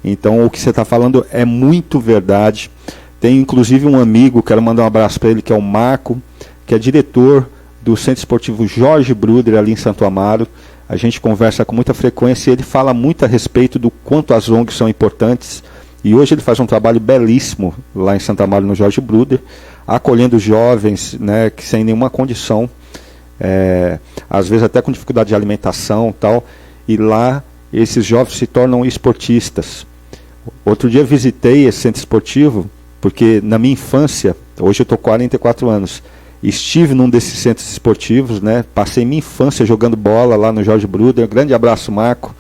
Então o que você está falando é muito verdade. Tem inclusive um amigo, quero mandar um abraço para ele, que é o Marco, que é diretor do Centro Esportivo Jorge Bruder, ali em Santo Amaro. A gente conversa com muita frequência e ele fala muito a respeito do quanto as ONGs são importantes. E hoje ele faz um trabalho belíssimo lá em Santo Amaro, no Jorge Bruder, acolhendo jovens, né, que sem nenhuma condição, às vezes até com dificuldade de alimentação e tal. E lá esses jovens se tornam esportistas. Outro dia visitei esse centro esportivo, porque na minha infância, hoje eu estou com 44 anos, estive num desses centros esportivos, né? Passei minha infância jogando bola lá no Jorge Bruder. Grande abraço, Marco,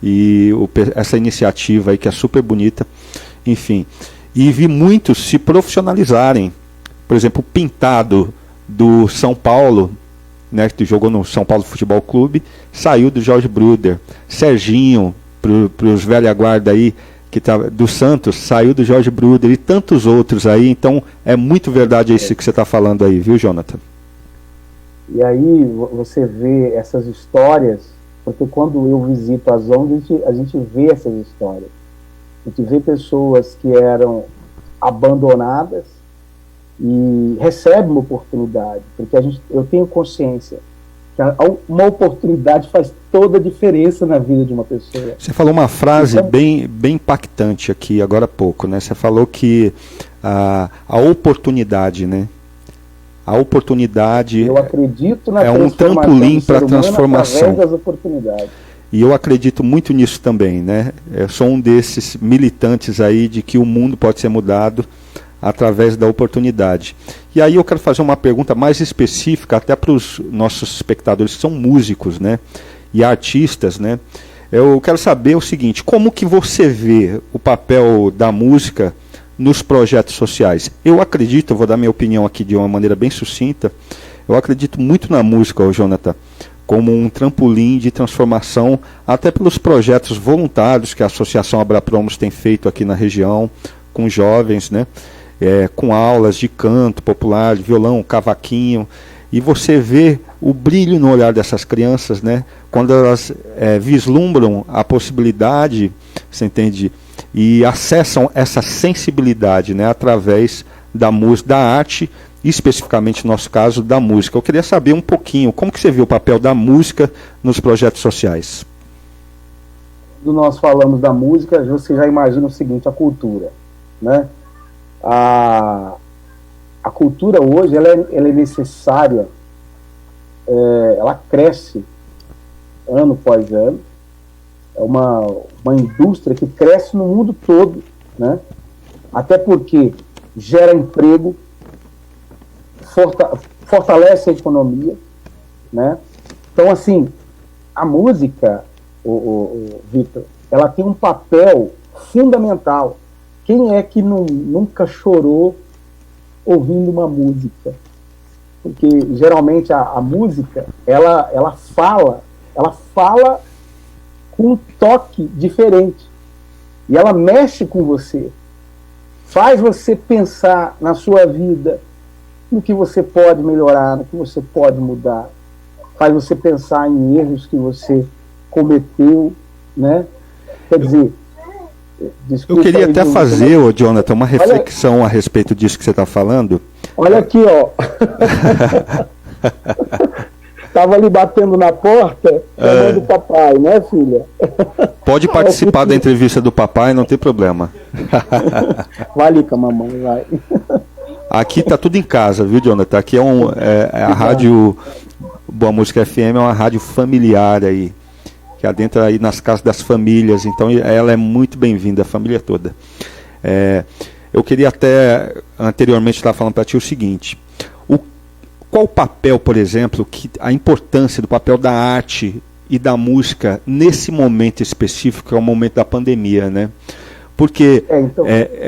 e essa iniciativa aí que é super bonita. Enfim, e vi muitos se profissionalizarem. Por exemplo, o Pintado do São Paulo, né, que jogou no São Paulo Futebol Clube, saiu do Jorge Bruder. Serginho, para os velha guarda aí, que tá, do Santos, saiu do Jorge Bruder, e tantos outros aí. Então é muito verdade isso que você está falando aí, viu, Jonathan? E aí você vê essas histórias Porque quando eu visito as ONGs, a gente vê essas histórias. A gente vê pessoas que eram abandonadas e recebem uma oportunidade, porque eu tenho consciência que uma oportunidade faz toda a diferença na vida de uma pessoa. Você falou uma frase Então, bem impactante aqui, agora há pouco, né? Você falou que a oportunidade, né? A oportunidade eu acredito na é um trampolim para a transformação. Através das oportunidades. E eu acredito muito nisso também, né? Eu sou um desses militantes aí de que o mundo pode ser mudado através da oportunidade. E aí eu quero fazer uma pergunta mais específica até para os nossos espectadores que são músicos, né? E artistas, né? Eu quero saber o seguinte: como que você vê o papel da música nos projetos sociais? Eu acredito, eu vou dar minha opinião aqui de uma maneira bem sucinta, eu acredito muito na música, Jonathan, como um trampolim de transformação, até pelos projetos voluntários que a Associação Abrapromos tem feito aqui na região, com jovens, né? Com aulas de canto popular, de violão, cavaquinho, e você vê o brilho no olhar dessas crianças, né? Quando elas vislumbram a possibilidade, você entende, e acessam essa sensibilidade, né? Através da música, da arte, especificamente no nosso caso, da música. Eu queria saber um pouquinho, como que você vê o papel da música nos projetos sociais? Quando nós falamos da música, você já imagina o seguinte: a cultura, né? A cultura hoje ela é necessária, ela cresce ano após ano, é uma indústria que cresce no mundo todo, né? Até porque gera emprego, fortalece a economia, né? Então, assim, a música, Vitor, ela tem um papel fundamental. Quem é que nunca chorou ouvindo uma música? Porque geralmente a música ela fala com um toque diferente e ela mexe com você, faz você pensar na sua vida, no que você pode melhorar, no que você pode mudar, faz você pensar em erros que você cometeu, né? Quer dizer, eu queria até fazer, Jonathan, uma reflexão a respeito disso que você está falando. Olha aqui, ó. Estava ali batendo na porta, chamando o papai, né, filha? Pode participar da entrevista do papai, não tem problema. Vai ali com a mamãe, vai. Aqui tá tudo em casa, viu, Jonathan? Aqui a rádio Boa Música FM, é uma rádio familiar aí, que adentra aí nas casas das famílias, então ela é muito bem-vinda, a família toda. Eu queria até, anteriormente, estar falando para ti o seguinte: qual o papel, por exemplo, a importância do papel da arte e da música nesse momento específico, que é o momento da pandemia, né? Porque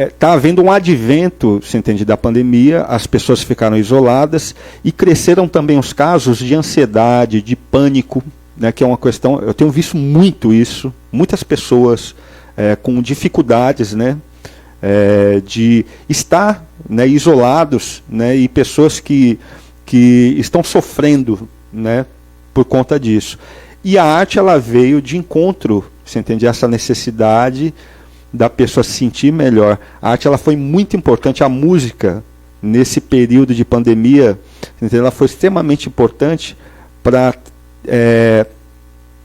está havendo um advento, você entende, da pandemia, as pessoas ficaram isoladas e cresceram também os casos de ansiedade, de pânico, né, que é uma questão, eu tenho visto muito isso, muitas pessoas com dificuldades, né, de estar, né, isolados, né, e pessoas que estão sofrendo, né, por conta disso. E a arte, ela veio de encontro, você entende, essa necessidade da pessoa se sentir melhor. A arte, ela foi muito importante, a música, nesse período de pandemia, entende, ela foi extremamente importante para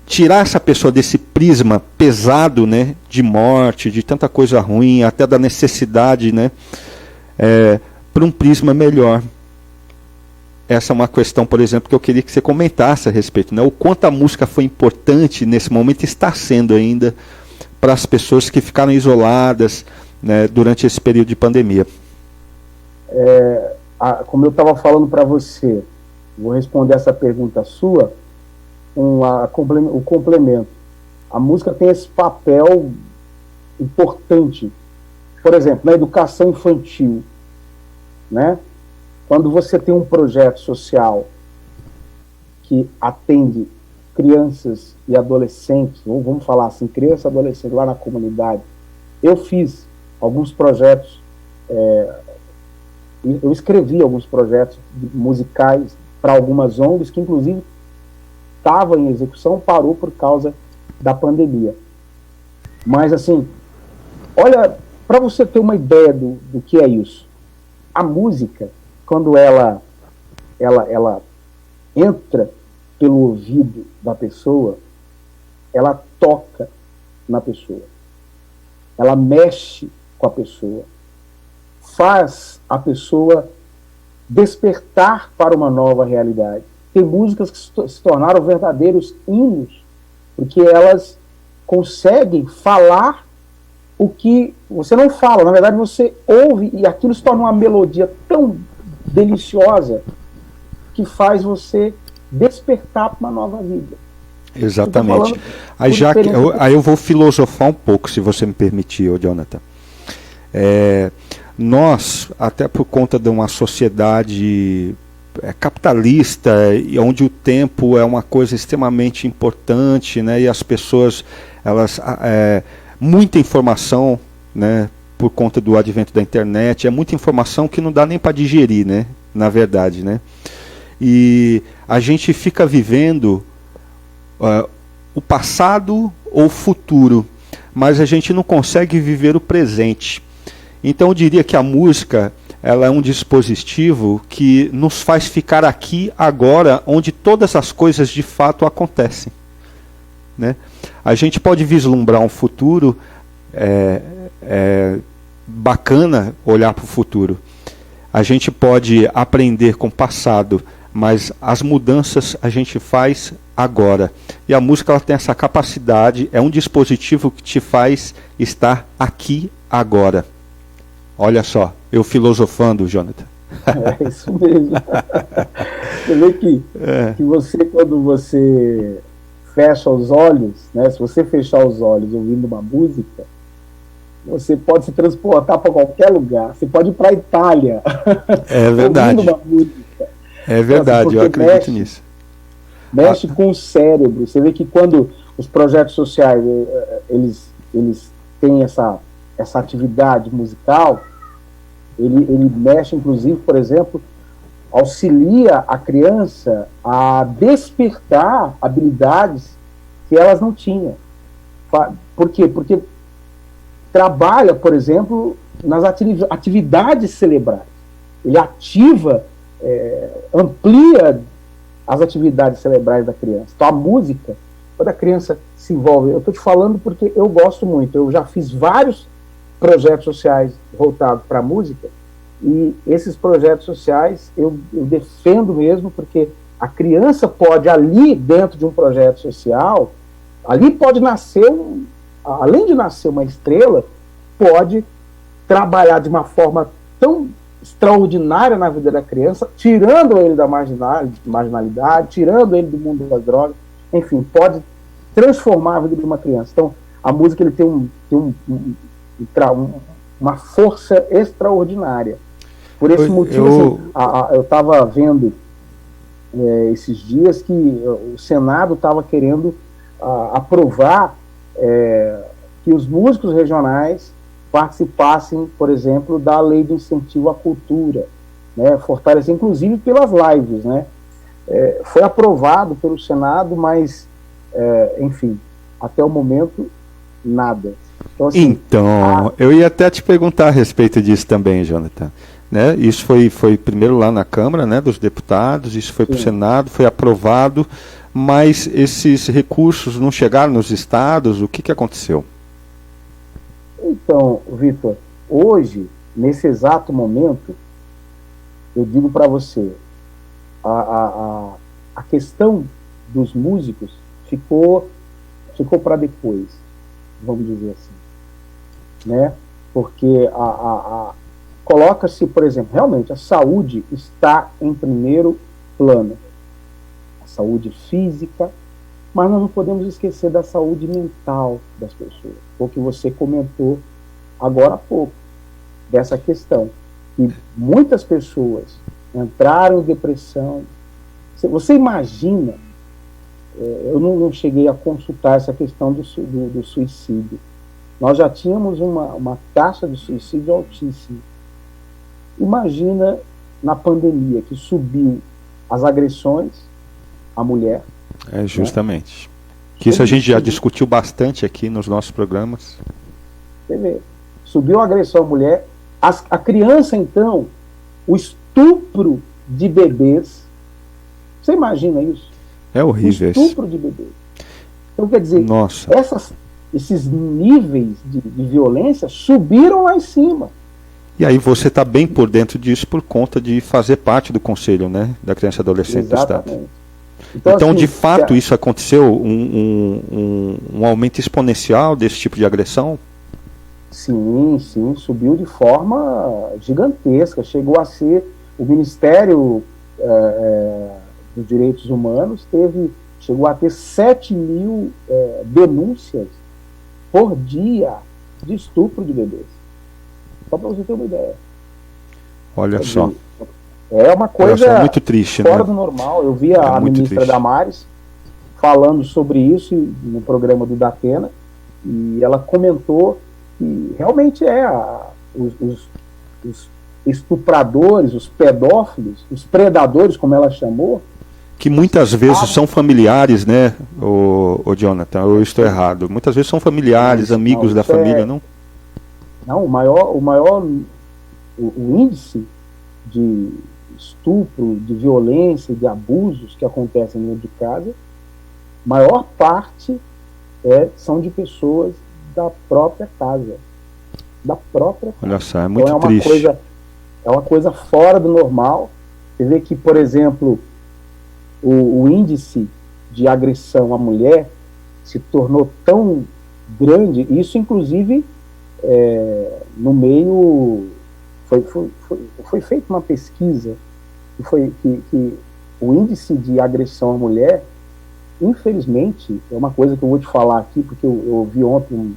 tirar essa pessoa desse prisma pesado, né, de morte, de tanta coisa ruim, até da necessidade, né, para um prisma melhor. Essa é uma questão, por exemplo, que eu queria que você comentasse a respeito, né, o quanto a música foi importante nesse momento, está sendo ainda, para as pessoas que ficaram isoladas, né, durante esse período de pandemia. Como eu estava falando para você, vou responder essa pergunta sua, o complemento. A música tem esse papel importante, por exemplo, na educação infantil, né? Quando você tem um projeto social que atende crianças e adolescentes, ou vamos falar assim, criança e adolescente lá na comunidade, eu fiz alguns projetos, eu escrevi alguns projetos musicais para algumas ONGs que inclusive estava em execução, parou por causa da pandemia. Mas, assim, olha, para você ter uma ideia do que é isso, a música, quando ela entra pelo ouvido da pessoa, ela toca na pessoa, ela mexe com a pessoa, faz a pessoa despertar para uma nova realidade. Tem músicas que se tornaram verdadeiros hinos, porque elas conseguem falar o que você não fala. Na verdade, você ouve e aquilo se torna uma melodia tão deliciosa que faz você despertar para uma nova vida. Exatamente. Aí eu vou filosofar um pouco, se você me permitir, Jonathan. Nós, até por conta de uma sociedade capitalista, onde o tempo é uma coisa extremamente importante, né, e as pessoas, muita informação, né, por conta do advento da internet, é muita informação que não dá nem para digerir, né, na verdade, né, e a gente fica vivendo o passado ou o futuro, mas a gente não consegue viver o presente. Então eu diria que a música, ela é um dispositivo que nos faz ficar aqui, agora, onde todas as coisas de fato acontecem, né? A gente pode vislumbrar um futuro bacana, olhar para o futuro. A gente pode aprender com o passado, mas as mudanças a gente faz agora. E a música, ela tem essa capacidade, é um dispositivo que te faz estar aqui agora. Olha só, eu filosofando, Jonathan. É isso mesmo. Você vê que você, quando você fecha os olhos, né, se você fechar os olhos ouvindo uma música, você pode se transportar para qualquer lugar. Você pode ir para a Itália. É verdade. ouvindo uma música. É verdade, assim, eu acredito nisso. Mexe com o cérebro. Você vê que quando os projetos sociais eles têm essa atividade musical, ele mexe, inclusive, por exemplo, auxilia a criança a despertar habilidades que elas não tinham. Por quê? Porque trabalha, por exemplo, nas atividades cerebrais. Ele ativa, amplia as atividades cerebrais da criança. Então, a música, quando a criança se envolve, eu estou te falando porque eu gosto muito, eu já fiz vários projetos sociais voltados para a música, e esses projetos sociais eu defendo mesmo, porque a criança pode, ali dentro de um projeto social, ali pode nascer, além de nascer uma estrela, pode trabalhar de uma forma tão extraordinária na vida da criança, tirando ele da marginalidade, tirando ele do mundo das drogas, enfim, pode transformar a vida de uma criança. Então, a música, ele tem uma força extraordinária. Por esse motivo, eu estava vendo esses dias que o Senado estava querendo aprovar que os músicos regionais participassem, por exemplo, da lei do incentivo à cultura, né, fortalecer, inclusive, pelas lives, né? Foi aprovado pelo Senado, mas, enfim, até o momento, nada. Então, assim, eu ia até te perguntar a respeito disso também, Jonathan. Né? Isso foi primeiro lá na Câmara, né, dos Deputados, isso foi para o Senado, foi aprovado, mas esses recursos não chegaram nos estados, o que aconteceu? Então, Vitor, hoje, nesse exato momento, eu digo para você, a questão dos músicos ficou para depois, vamos dizer assim, né? Porque coloca-se, por exemplo, realmente a saúde está em primeiro plano, a saúde física, mas nós não podemos esquecer da saúde mental das pessoas, o que você comentou agora há pouco, dessa questão, que muitas pessoas entraram em depressão. Você imagina, eu não cheguei a consultar essa questão do suicídio, nós já tínhamos uma taxa de suicídio altíssima. Imagina na pandemia, que subiu as agressões à mulher, Justamente. Que isso a gente já discutiu bastante aqui nos nossos programas. Você vê, subiu a agressão à mulher, a criança, então, o estupro de bebês. Você imagina isso? É horrível isso. Estupro de bebês. Então, quer dizer, Nossa. esses níveis de violência subiram lá em cima. E aí você está bem por dentro disso por conta de fazer parte do conselho, né, da criança e adolescente do Estado. Então assim, de fato, isso aconteceu, um aumento exponencial desse tipo de agressão? Sim, subiu de forma gigantesca. Chegou a ser, o Ministério dos Direitos Humanos chegou a ter 7 mil denúncias por dia de estupro de bebês. Só para você ter uma ideia. Olha só. É uma coisa muito triste, fora né? do normal. Eu vi a ministra Damares falando sobre isso no programa do Datena, e ela comentou que realmente os estupradores, os pedófilos, os predadores, como ela chamou, que muitas vezes são familiares, né, o Jonathan, eu estou errado. Muitas vezes são familiares, amigos da família, não? Não, o índice de estupro, de violência, de abusos que acontecem dentro de casa, maior parte são de pessoas da própria casa. Da própria casa. Olha só, é muito então, triste. É uma coisa fora do normal. Você vê que, por exemplo, o índice de agressão à mulher se tornou tão grande, isso inclusive no meio foi feita uma pesquisa que o índice de agressão à mulher, infelizmente, é uma coisa que eu vou te falar aqui, porque eu vi ontem,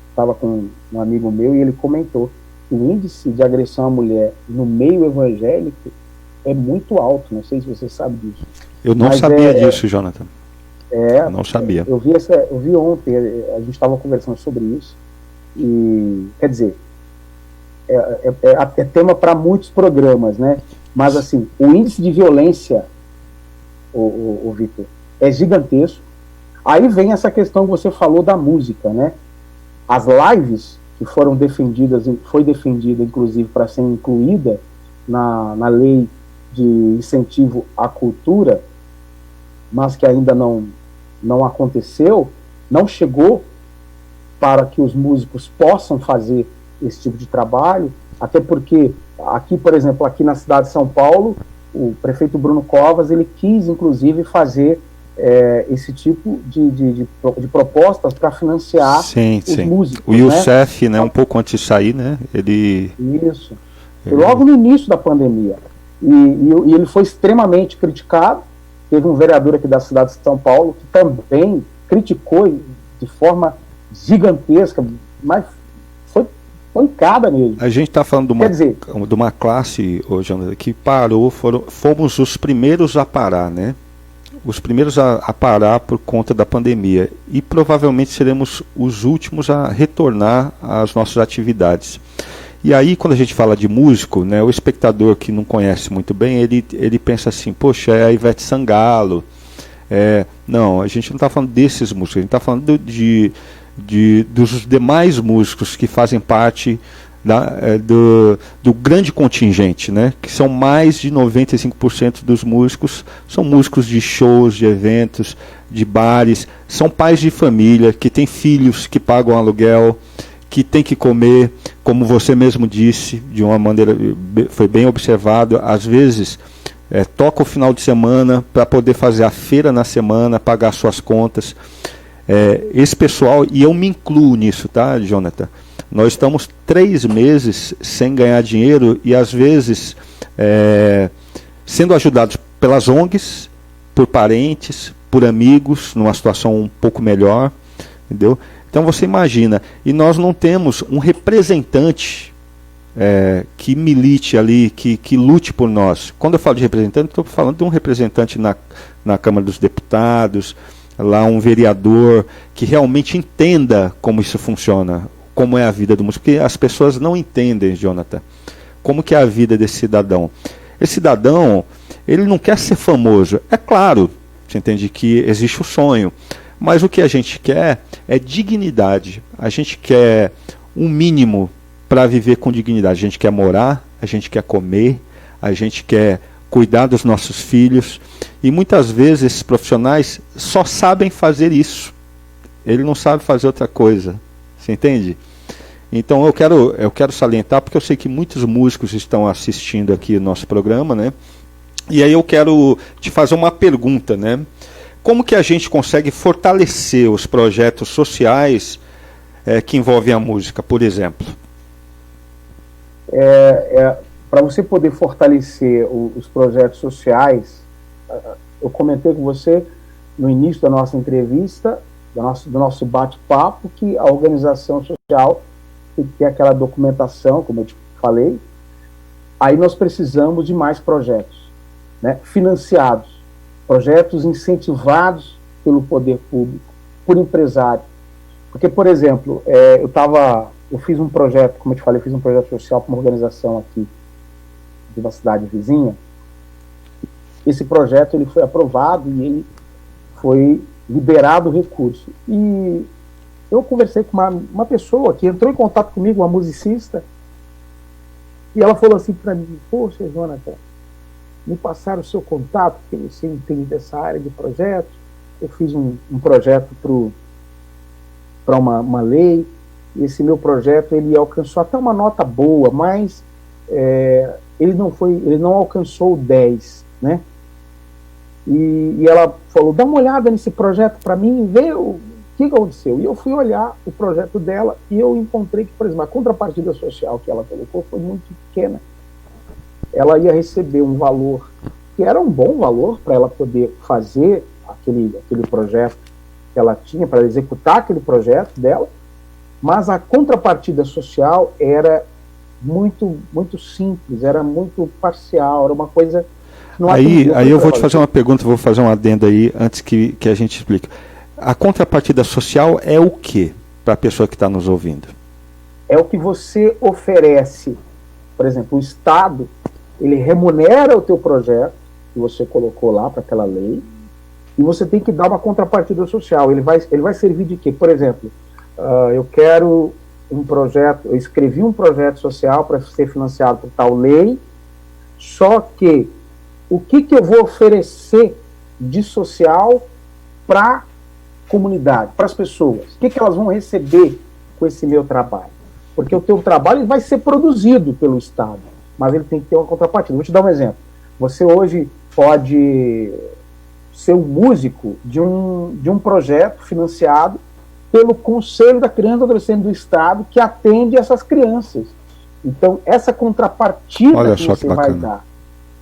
estava com um amigo meu e ele comentou que o índice de agressão à mulher no meio evangélico é muito alto. Não sei se você sabe disso. Eu não sabia disso, Jonathan. Eu não sabia. Eu vi ontem, a gente estava conversando sobre isso, e quer dizer, é tema para muitos programas, né? Mas assim, o índice de violência, o Vitor, é gigantesco. Aí vem essa questão que você falou da música, né? As lives que foram defendidas, foi defendida inclusive para ser incluída na lei de incentivo à cultura, mas que ainda não aconteceu, não chegou para que os músicos possam fazer esse tipo de trabalho, até porque aqui, por exemplo, aqui na cidade de São Paulo, o prefeito Bruno Covas, ele quis inclusive fazer esse tipo de propostas para financiar os músicos. O Youssef, né, um pouco antes de sair, né, Isso, logo no início da pandemia, e ele foi extremamente criticado. Teve um vereador aqui da cidade de São Paulo que também criticou de forma gigantesca, mas foi pancada nele. A gente está falando de uma classe, Jonathan, que parou, fomos os primeiros a parar, né? Os primeiros a parar por conta da pandemia, e provavelmente seremos os últimos a retornar às nossas atividades. E aí, quando a gente fala de músico, né, o espectador que não conhece muito bem, ele pensa assim, poxa, é a Ivete Sangalo. Não, a gente não está falando desses músicos, a gente está falando dos demais músicos que fazem parte do grande contingente, né, que são mais de 95% dos músicos, são músicos de shows, de eventos, de bares, são pais de família, que têm filhos que pagam aluguel, que tem que comer, como você mesmo disse, de uma maneira, foi bem observado, às vezes toca o final de semana para poder fazer a feira na semana, pagar suas contas. Esse pessoal, e eu me incluo nisso, tá, Jonathan? Nós estamos 3 meses sem ganhar dinheiro e às vezes sendo ajudados pelas ONGs, por parentes, por amigos, numa situação um pouco melhor, entendeu? Então você imagina, e nós não temos um representante que milite ali, que lute por nós. Quando eu falo de representante, estou falando de um representante na Câmara dos Deputados, lá um vereador que realmente entenda como isso funciona, como é a vida do músico, porque as pessoas não entendem, Jonathan, como que é a vida desse cidadão. Esse cidadão, ele não quer ser famoso. É claro, Você entende que existe o sonho. Mas o que a gente quer é dignidade. A gente quer um mínimo para viver com dignidade. A gente quer morar, a gente quer comer, a gente quer cuidar dos nossos filhos. E muitas vezes esses profissionais só sabem fazer isso. Ele não sabe fazer outra coisa. Você entende? Então eu quero salientar, porque eu sei que muitos músicos estão assistindo aqui o nosso programa, né? E aí eu quero te fazer uma pergunta, né? Como que a gente consegue fortalecer os projetos sociais que envolvem a música, por exemplo? Para você poder fortalecer os projetos sociais, eu comentei com você no início da nossa entrevista, do nosso bate-papo, que a organização social tem que ter aquela documentação, como eu te falei. Aí nós precisamos de mais projetos, né, financiados, projetos incentivados pelo poder público, por empresário. Porque, por exemplo, eu fiz um projeto, como eu te falei, fiz um projeto social para uma organização aqui de uma cidade vizinha. Esse projeto ele foi aprovado e ele foi liberado o recurso. E eu conversei com uma pessoa que entrou em contato comigo, uma musicista, e ela falou assim para mim: poxa, Jonathan, me passaram o seu contato, porque você entende dessa área de projetos. Eu fiz um projeto para uma lei, e esse meu projeto ele alcançou até uma nota boa, mas ele não alcançou o 10, né? E ela falou: dá uma olhada nesse projeto para mim, vê o que aconteceu. E eu fui olhar o projeto dela e eu encontrei que, por exemplo, a contrapartida social que ela colocou foi muito pequena. Ela ia receber um valor que era um bom valor para ela poder fazer aquele projeto que ela tinha, para executar aquele projeto dela, mas a contrapartida social era muito, muito simples, era muito parcial, era uma coisa... Aí eu vou te fazer uma pergunta, vou fazer um adendo aí, antes que a gente explique. A contrapartida social é o quê, para a pessoa que está nos ouvindo? É o que você oferece. Por exemplo, o Estado, ele remunera o teu projeto, que você colocou lá para aquela lei, e você tem que dar uma contrapartida social. Ele vai servir de quê? Por exemplo, eu quero um projeto, eu escrevi um projeto social para ser financiado por tal lei, só que o que eu vou oferecer de social para a comunidade, para as pessoas? O que elas vão receber com esse meu trabalho? Porque o teu trabalho vai ser produzido pelo Estado, mas ele tem que ter uma contrapartida. Vou te dar um exemplo. Você hoje pode ser um músico de um projeto financiado pelo Conselho da Criança e do Adolescente do Estado, que atende essas crianças. Então, essa contrapartida que você vai dar,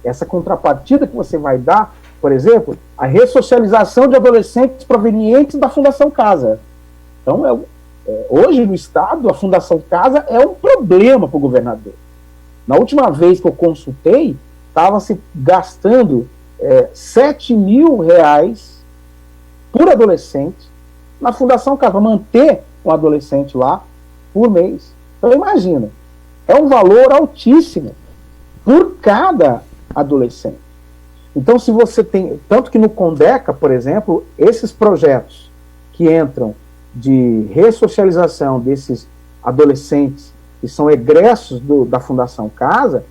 essa contrapartida que você vai dar, por exemplo, a ressocialização de adolescentes provenientes da Fundação Casa. Então, hoje no Estado, a Fundação Casa é um problema para o governador. Na última vez que eu consultei, estava se gastando R$7 mil por adolescente na Fundação Casa, para manter um adolescente lá por mês. Então imagina, é um valor altíssimo por cada adolescente. Então se você tem, tanto que no Condeca, por exemplo, esses projetos que entram de ressocialização desses adolescentes que são egressos da Fundação Casa,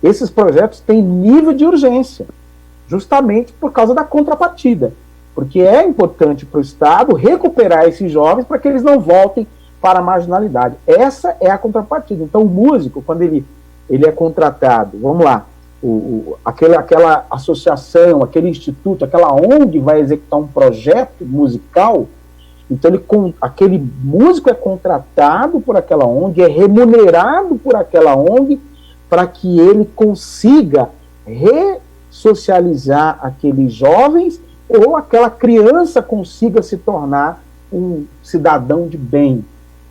esses projetos têm nível de urgência, justamente por causa da contrapartida, porque é importante para o Estado recuperar esses jovens para que eles não voltem para a marginalidade. Essa é a contrapartida. Então o músico, quando ele é contratado, vamos lá, aquela associação, aquele instituto, aquela ONG vai executar um projeto musical, então aquele músico é contratado por aquela ONG, é remunerado por aquela ONG para que ele consiga ressocializar aqueles jovens ou aquela criança consiga se tornar um cidadão de bem,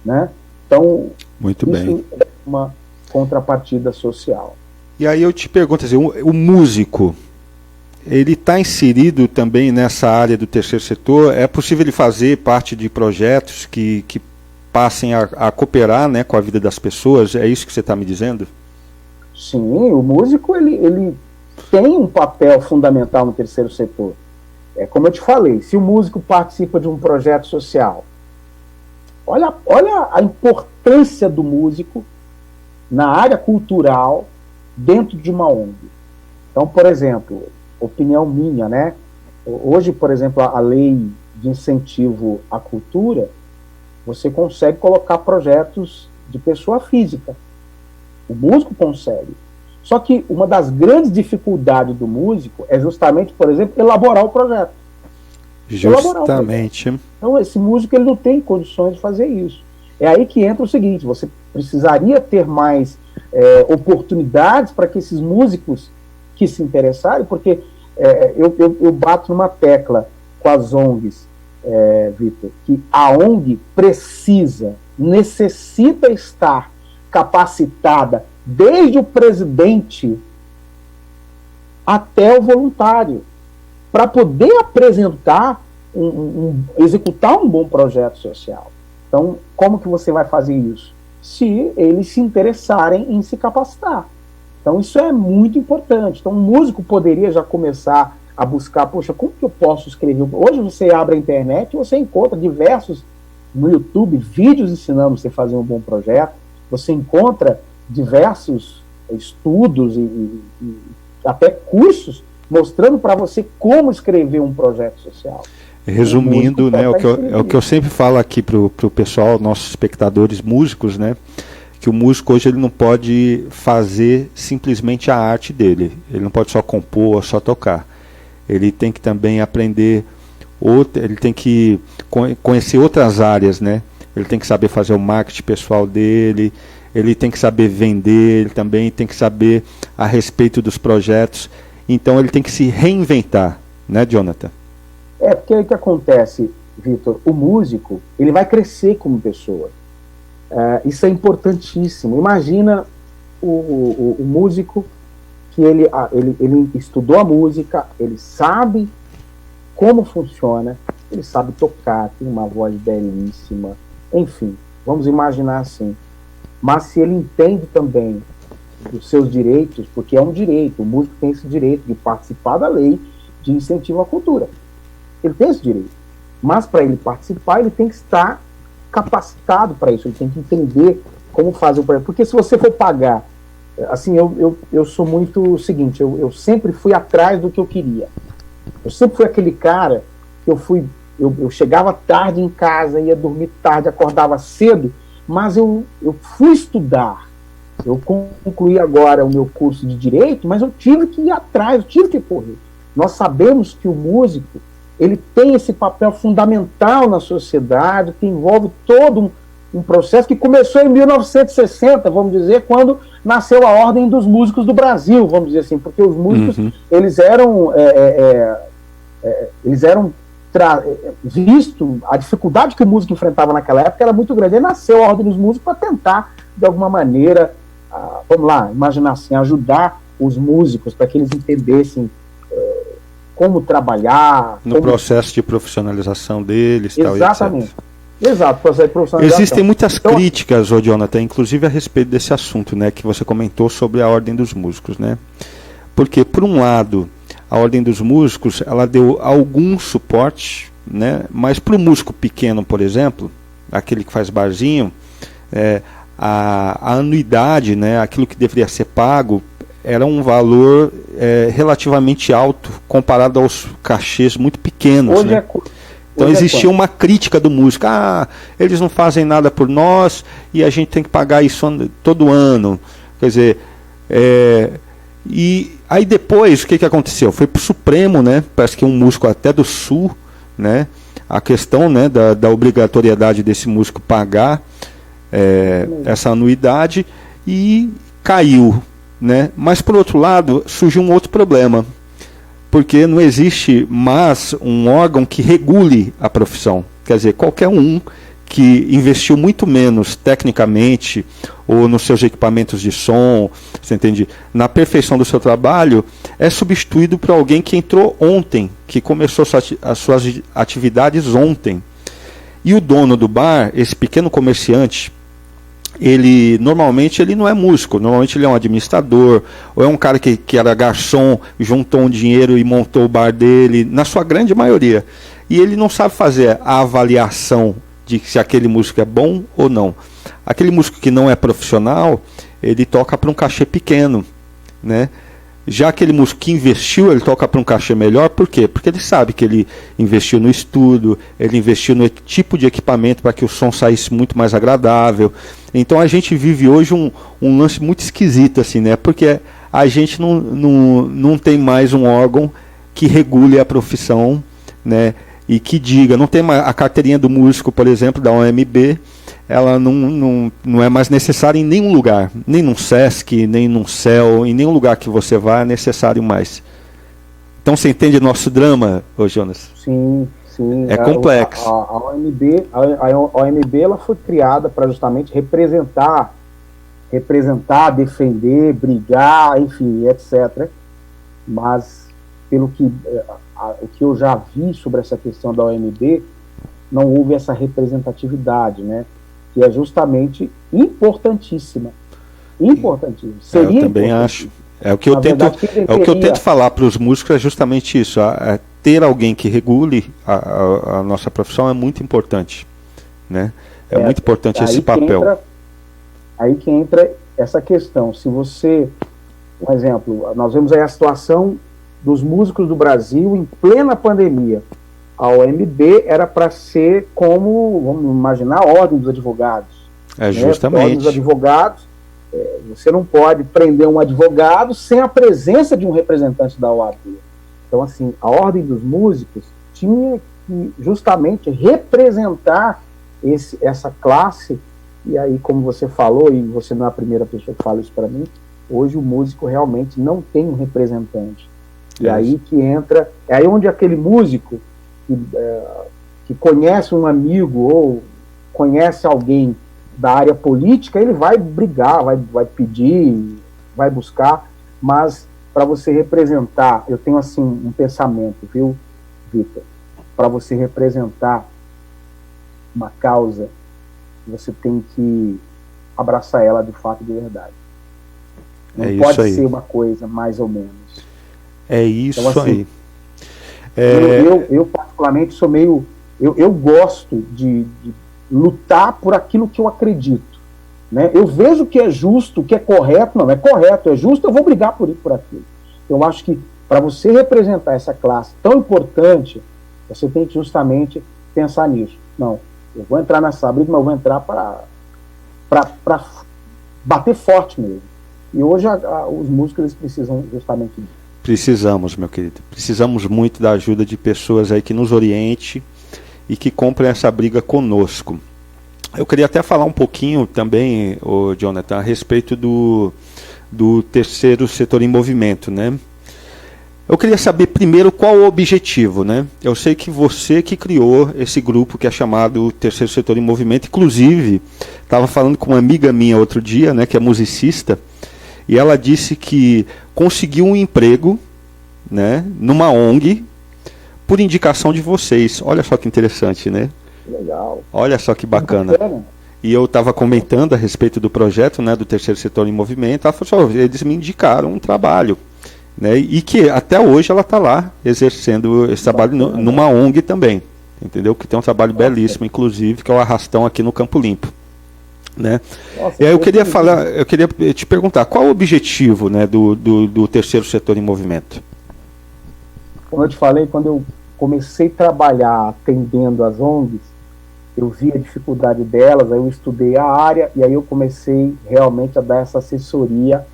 né? Então, muito bem, é uma contrapartida social. E aí eu te pergunto assim, o músico, ele está inserido também nessa área do terceiro setor? É possível ele fazer parte de projetos que passem a cooperar, né, com a vida das pessoas? É isso que você está me dizendo? Sim, o músico ele tem um papel fundamental no terceiro setor. como eu te falei, se o músico participa de um projeto social, olha a importância do músico na área cultural dentro de uma ONG. Então, por exemplo, opinião minha, né? Hoje, por exemplo, a lei de incentivo à cultura, você consegue colocar projetos de pessoa física. O músico consegue. Só que uma das grandes dificuldades do músico é justamente, por exemplo, elaborar o projeto. Justamente. Então, esse músico ele não tem condições de fazer isso. É aí que entra o seguinte, você precisaria ter mais oportunidades para que esses músicos que se interessarem, porque eu bato numa tecla com as ONGs, Vitor, que a ONG necessita estar capacitada desde o presidente até o voluntário, para poder apresentar, executar um bom projeto social. Então, como que você vai fazer isso? Se eles se interessarem em se capacitar. Então, isso é muito importante. Então, um músico poderia já começar a buscar, poxa, como que eu posso escrever? Hoje você abre a internet e você encontra diversos, no YouTube, vídeos ensinando você a fazer um bom projeto. Você encontra diversos estudos e até cursos mostrando para você como escrever um projeto social. Resumindo, né, o que eu sempre falo aqui para o pessoal, nossos espectadores músicos, né, que o músico hoje ele não pode fazer simplesmente a arte dele. Ele não pode só compor, só tocar. Ele tem que também aprender, ele tem que conhecer outras áreas, né? Ele tem que saber fazer o marketing pessoal dele, ele tem que saber vender, ele também tem que saber a respeito dos projetos. Então ele tem que se reinventar, né, Jonathan? Porque o que acontece, Vitor, o músico, ele vai crescer como pessoa. Isso é importantíssimo. Imagina o músico que ele estudou a música, ele sabe como funciona, ele sabe tocar, tem uma voz belíssima, enfim, vamos imaginar assim. Mas se ele entende também dos seus direitos, porque é um direito, o músico tem esse direito de participar da lei de incentivo à cultura. Ele tem esse direito. Mas para ele participar, ele tem que estar capacitado para isso, ele tem que entender como fazer o projeto. Porque se você for pagar, assim, eu sou muito o seguinte, eu sempre fui atrás do que eu queria. Eu sempre fui aquele cara que eu chegava tarde em casa, ia dormir tarde, acordava cedo, mas eu fui estudar. Eu concluí agora o meu curso de Direito, mas eu tive que ir atrás, eu tive que correr. Nós sabemos que o músico, ele tem esse papel fundamental na sociedade, que envolve todo um processo que começou em 1960, vamos dizer, quando nasceu a Ordem dos Músicos do Brasil, vamos dizer assim, porque os músicos, eles eram visto, a dificuldade que o músico enfrentava naquela época era muito grande. Aí nasceu a Ordem dos Músicos para tentar, de alguma maneira, vamos lá, imaginar assim, ajudar os músicos para que eles entendessem como trabalhar. No processo de profissionalização deles. Exatamente. Tal, exato, processo de profissionalização. Existem muitas críticas, Jonathan, inclusive a respeito desse assunto, né, que você comentou sobre a Ordem dos Músicos, né? Porque, por um lado, a Ordem dos Músicos, ela deu algum suporte, né, mas para o músico pequeno, por exemplo, aquele que faz barzinho, a anuidade, né, aquilo que deveria ser pago, era um valor relativamente alto comparado aos cachês muito pequenos. Hoje, né? Então existia uma crítica do músico. Eles não fazem nada por nós e a gente tem que pagar isso todo ano. Quer dizer, e aí depois o que aconteceu? Foi para o Supremo, né? Parece que um músico até do Sul, né? A questão, né, da obrigatoriedade desse músico pagar essa anuidade, e caiu, né? Mas por outro lado surgiu um outro problema, porque não existe mais um órgão que regule a profissão. Quer dizer, qualquer um que investiu muito menos tecnicamente ou nos seus equipamentos de som, você entende, na perfeição do seu trabalho, é substituído por alguém que entrou ontem, que começou as suas atividades ontem. E o dono do bar, esse pequeno comerciante, normalmente ele não é músico, normalmente ele é um administrador, ou é um cara que era garçom, juntou um dinheiro e montou o bar dele, na sua grande maioria. E ele não sabe fazer a avaliação de se aquele músico é bom ou não. Aquele músico que não é profissional, ele toca para um cachê pequeno, né? Já aquele músico que investiu, ele toca para um cachê melhor, por quê? Porque ele sabe que ele investiu no estudo, ele investiu no tipo de equipamento para que o som saísse muito mais agradável. Então a gente vive hoje um lance muito esquisito, assim, né? Porque a gente não tem mais um órgão que regule a profissão, né? E que diga, não tem mais a carteirinha do músico, por exemplo, da OMB, ela não é mais necessária em nenhum lugar, nem num SESC, nem num CEL, em nenhum lugar que você vá é necessário mais. Então você entende nosso drama, ô Jonas? Sim, sim. É complexo. A OMB ela foi criada para justamente representar, defender, brigar, enfim, etc. Mas, pelo que o que eu já vi sobre essa questão da OMB, não houve essa representatividade, né? Que é justamente importantíssima. Seria eu também acho. É o que eu tento falar para os músicos, é justamente isso. Ter alguém que regule a nossa profissão é muito importante, né? É muito importante esse papel. Aí que entra essa questão. Se você, por exemplo, nós vemos aí a situação dos músicos do Brasil em plena pandemia. A OMB era para ser como, vamos imaginar, a Ordem dos Advogados. Justamente. A Ordem dos Advogados, você não pode prender um advogado sem a presença de um representante da OAB. Então, assim, a Ordem dos Músicos tinha que justamente representar essa classe, e aí, como você falou, e você não é a primeira pessoa que fala isso para mim, hoje o músico realmente não tem um representante. E aí que entra, é aí onde aquele músico que conhece um amigo ou conhece alguém da área política, ele vai brigar, vai pedir, vai buscar, mas para você representar, eu tenho assim um pensamento, viu, Vitor? Para você representar uma causa, você tem que abraçar ela de fato de verdade. Não pode ser uma coisa mais ou menos. É isso então, assim, aí. Eu particularmente sou meio... Eu gosto de lutar por aquilo que eu acredito. Né? Eu vejo o que é justo, o que é correto. Não é correto, é justo, eu vou brigar por aquilo. Eu acho que para você representar essa classe tão importante, você tem que justamente pensar nisso. Não, eu vou entrar nessa briga, mas eu vou entrar para bater forte mesmo. E hoje os músicos eles precisam justamente disso. Precisamos, meu querido. Precisamos muito da ajuda de pessoas aí que nos oriente e que comprem essa briga conosco. Eu queria até falar um pouquinho também, Jonathan, a respeito do terceiro setor em movimento, né? Eu queria saber primeiro qual o objetivo, né? Eu sei que você que criou esse grupo que é chamado Terceiro Setor em Movimento, inclusive, estava falando com uma amiga minha outro dia, né, que é musicista, e ela disse que conseguiu um emprego, né, numa ONG por indicação de vocês. Olha só que interessante, né? Legal. Olha só que bacana. E eu estava comentando a respeito do projeto, né, do Terceiro Setor em Movimento. Ela falou assim, eles me indicaram um trabalho, né, e que até hoje ela está lá exercendo esse trabalho numa ONG também, entendeu? Que tem um trabalho belíssimo, inclusive, que é o Arrastão aqui no Campo Limpo. Né? E aí eu queria te perguntar, qual o objetivo, né, do Terceiro Setor em Movimento? Como eu te falei, quando eu comecei a trabalhar atendendo as ONGs, eu vi a dificuldade delas, aí eu estudei a área e aí eu comecei realmente a dar essa assessoria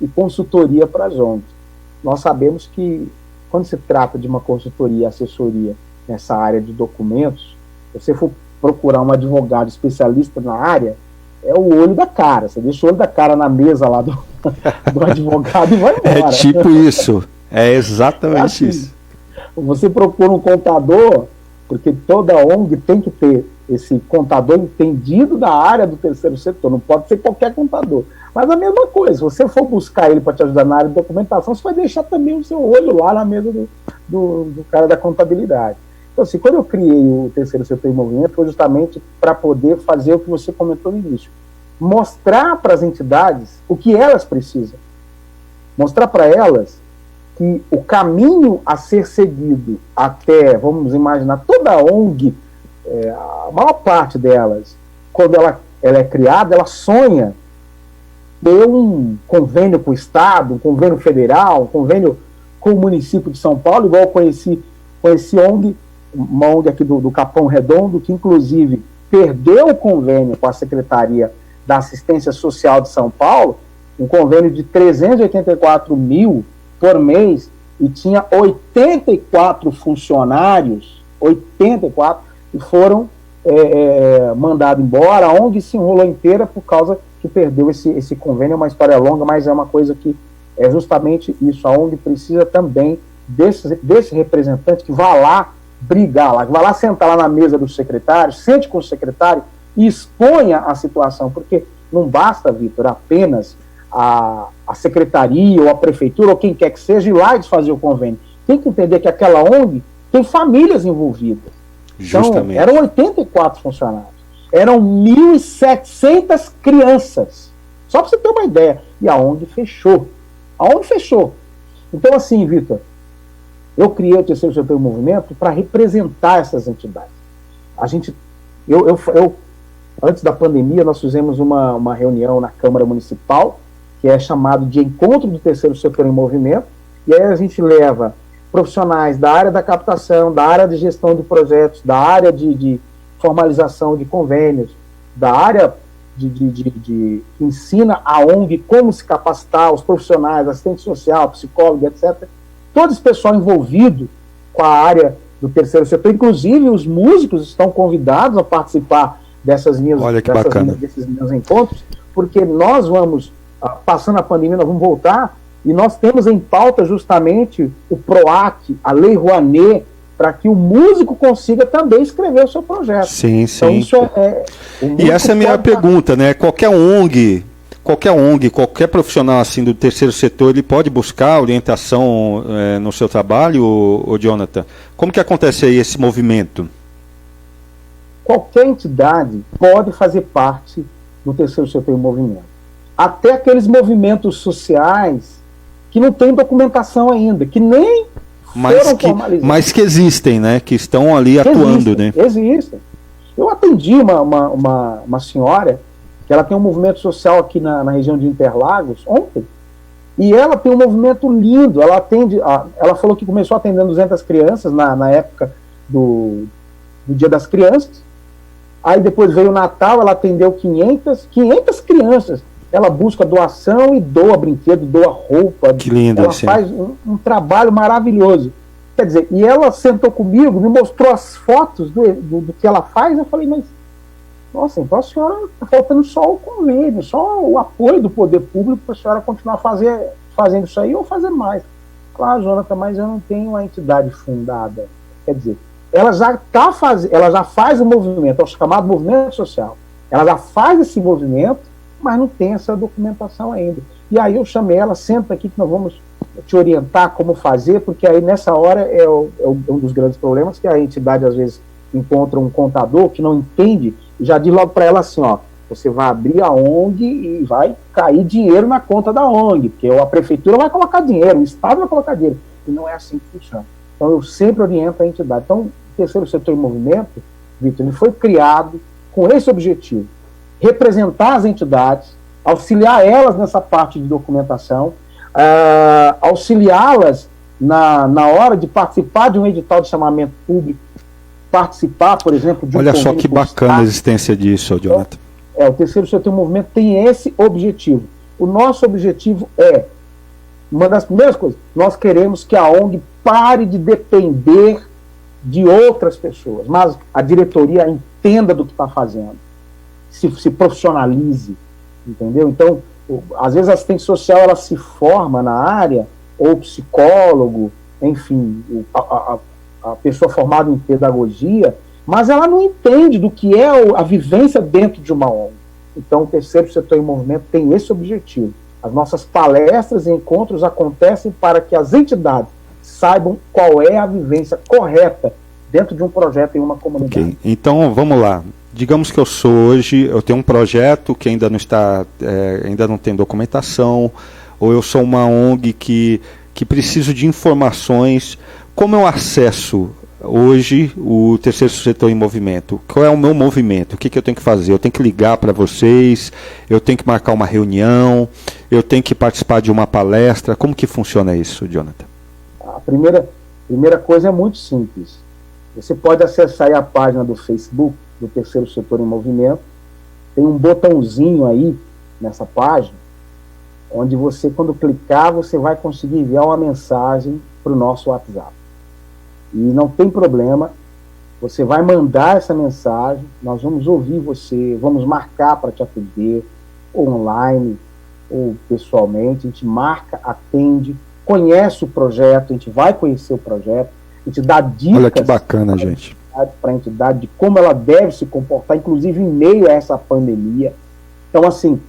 e consultoria para as ONGs. Nós sabemos que quando se trata de uma consultoria e assessoria nessa área de documentos, se você for procurar um advogado especialista na área, é o olho da cara. Você deixa o olho da cara na mesa lá do advogado e vai embora. É tipo isso. É exatamente assim, isso. Você procura um contador, porque toda ONG tem que ter esse contador entendido da área do terceiro setor. Não pode ser qualquer contador. Mas a mesma coisa, se você for buscar ele para te ajudar na área de documentação, você vai deixar também o seu olho lá na mesa do cara da contabilidade. Então, assim, quando eu criei o Terceiro Setor em Movimento, foi justamente para poder fazer o que você comentou no início. mostrar para as entidades o que elas precisam. Mostrar para elas que o caminho a ser seguido até, vamos imaginar, toda a ONG, a maior parte delas, quando ela é criada, ela sonha ter um convênio com o Estado, um convênio federal, um convênio com o município de São Paulo, igual eu conheci ONG, uma ONG aqui do Capão Redondo, que inclusive perdeu o convênio com a Secretaria da Assistência Social de São Paulo, um convênio de 384 mil por mês, e tinha 84 funcionários, 84, e foram mandados embora. A ONG se enrolou inteira por causa que perdeu esse convênio. É uma história longa, mas é uma coisa que é justamente isso. A ONG precisa também desse representante que vá lá brigar lá, que vá lá sentar lá na mesa dos secretários, sente com o secretário e exponha a situação, porque não basta, Vitor, apenas a secretaria ou a prefeitura ou quem quer que seja ir lá e desfazer o convênio. Tem que entender que aquela ONG tem famílias envolvidas. Justamente. Então, eram 84 funcionários, eram 1.700 crianças, só para você ter uma ideia, e a ONG fechou. Então, assim, Vitor, eu criei o Terceiro Setor em Movimento para representar essas entidades. Antes da pandemia, nós fizemos uma reunião na Câmara Municipal, que é chamado de Encontro do Terceiro Setor em Movimento, e aí a gente leva profissionais da área da captação, da área de gestão de projetos, da área de formalização de convênios, da área que ensina a ONG como se capacitar, os profissionais, assistente social, psicólogo, etc. Todo esse pessoal envolvido com a área do terceiro setor, inclusive os músicos estão convidados a participar desses meus encontros, porque nós vamos, passando a pandemia, nós vamos voltar, e nós temos em pauta justamente o PROAC, a Lei Rouanet, para que o músico consiga também escrever o seu projeto. Sim, sim. Então, isso e essa é a minha pergunta, né? Qualquer ONG, qualquer profissional assim do terceiro setor, ele pode buscar orientação no seu trabalho, ô Jonathan? Como que acontece aí esse movimento? Qualquer entidade pode fazer parte do terceiro setor em movimento. Até aqueles movimentos sociais que não têm documentação ainda, que nem foram formalizados. Mas que existem, né? Que estão ali atuando, né? Existem. Eu atendi uma senhora que ela tem um movimento social aqui na região de Interlagos ontem, e ela tem um movimento lindo. Ela falou que começou atendendo 200 crianças na época do Dia das Crianças. Aí depois veio o Natal, ela atendeu 500 crianças. Ela busca doação e doa brinquedo, doa roupa. Que lindo. Ela faz um trabalho maravilhoso. Quer dizer, e ela sentou comigo, me mostrou as fotos do que ela faz. Eu falei, mas, nossa, então a senhora está faltando só o convênio, só o apoio do poder público para a senhora continuar fazendo isso aí ou fazer mais. Claro, Jonathan, mas eu não tenho uma entidade fundada. Quer dizer, ela já faz o movimento, é o chamado movimento social. Ela já faz esse movimento, mas não tem essa documentação ainda. E aí eu chamei ela, senta aqui que nós vamos te orientar como fazer, porque aí nessa hora é um dos grandes problemas, que a entidade às vezes encontra um contador que não entende, e já diz logo para ela assim, ó, você vai abrir a ONG e vai cair dinheiro na conta da ONG, porque a prefeitura vai colocar dinheiro, o Estado vai colocar dinheiro, e não é assim que funciona. Então eu sempre oriento a entidade. Então o terceiro setor em movimento, Vitor, ele foi criado com esse objetivo: representar as entidades, auxiliar elas nessa parte de documentação, auxiliá-las na hora de participar de um edital de chamamento público, participar, por exemplo, de um Olha só que bacana a existência disso, Jonathan. O terceiro setor em movimento tem esse objetivo. O nosso objetivo uma das primeiras coisas, nós queremos que a ONG pare de depender de outras pessoas, mas a diretoria entenda do que está fazendo, se profissionalize, entendeu? Então, às vezes a assistente social ela se forma na área, ou psicólogo, enfim, a pessoa formada em pedagogia, mas ela não entende do que é a vivência dentro de uma ONG. Então, o terceiro setor em movimento tem esse objetivo. As nossas palestras e encontros acontecem para que as entidades saibam qual é a vivência correta dentro de um projeto em uma comunidade. Okay. Então, vamos lá. digamos que eu sou hoje, eu tenho um projeto que ainda não está, ainda não tem documentação, ou eu sou uma ONG que preciso de informações. Como eu acesso hoje o Terceiro Setor em Movimento? Qual é o meu movimento? O que eu tenho que fazer? Eu tenho que ligar para vocês? Eu tenho que marcar uma reunião? Eu tenho que participar de uma palestra? Como que funciona isso, Jonathan? A primeira coisa é muito simples. Você pode acessar aí a página do Facebook do Terceiro Setor em Movimento. Tem um botãozinho aí nessa página, onde você, quando clicar, você vai conseguir enviar uma mensagem para o nosso WhatsApp. E não tem problema, você vai mandar essa mensagem, nós vamos ouvir você, vamos marcar para te atender, ou online, ou pessoalmente, a gente marca, atende, conhece o projeto, a gente vai conhecer o projeto, a gente dá dicas. Olha que bacana, gente. Para a entidade de como ela deve se comportar, inclusive em meio a essa pandemia. Então, assim,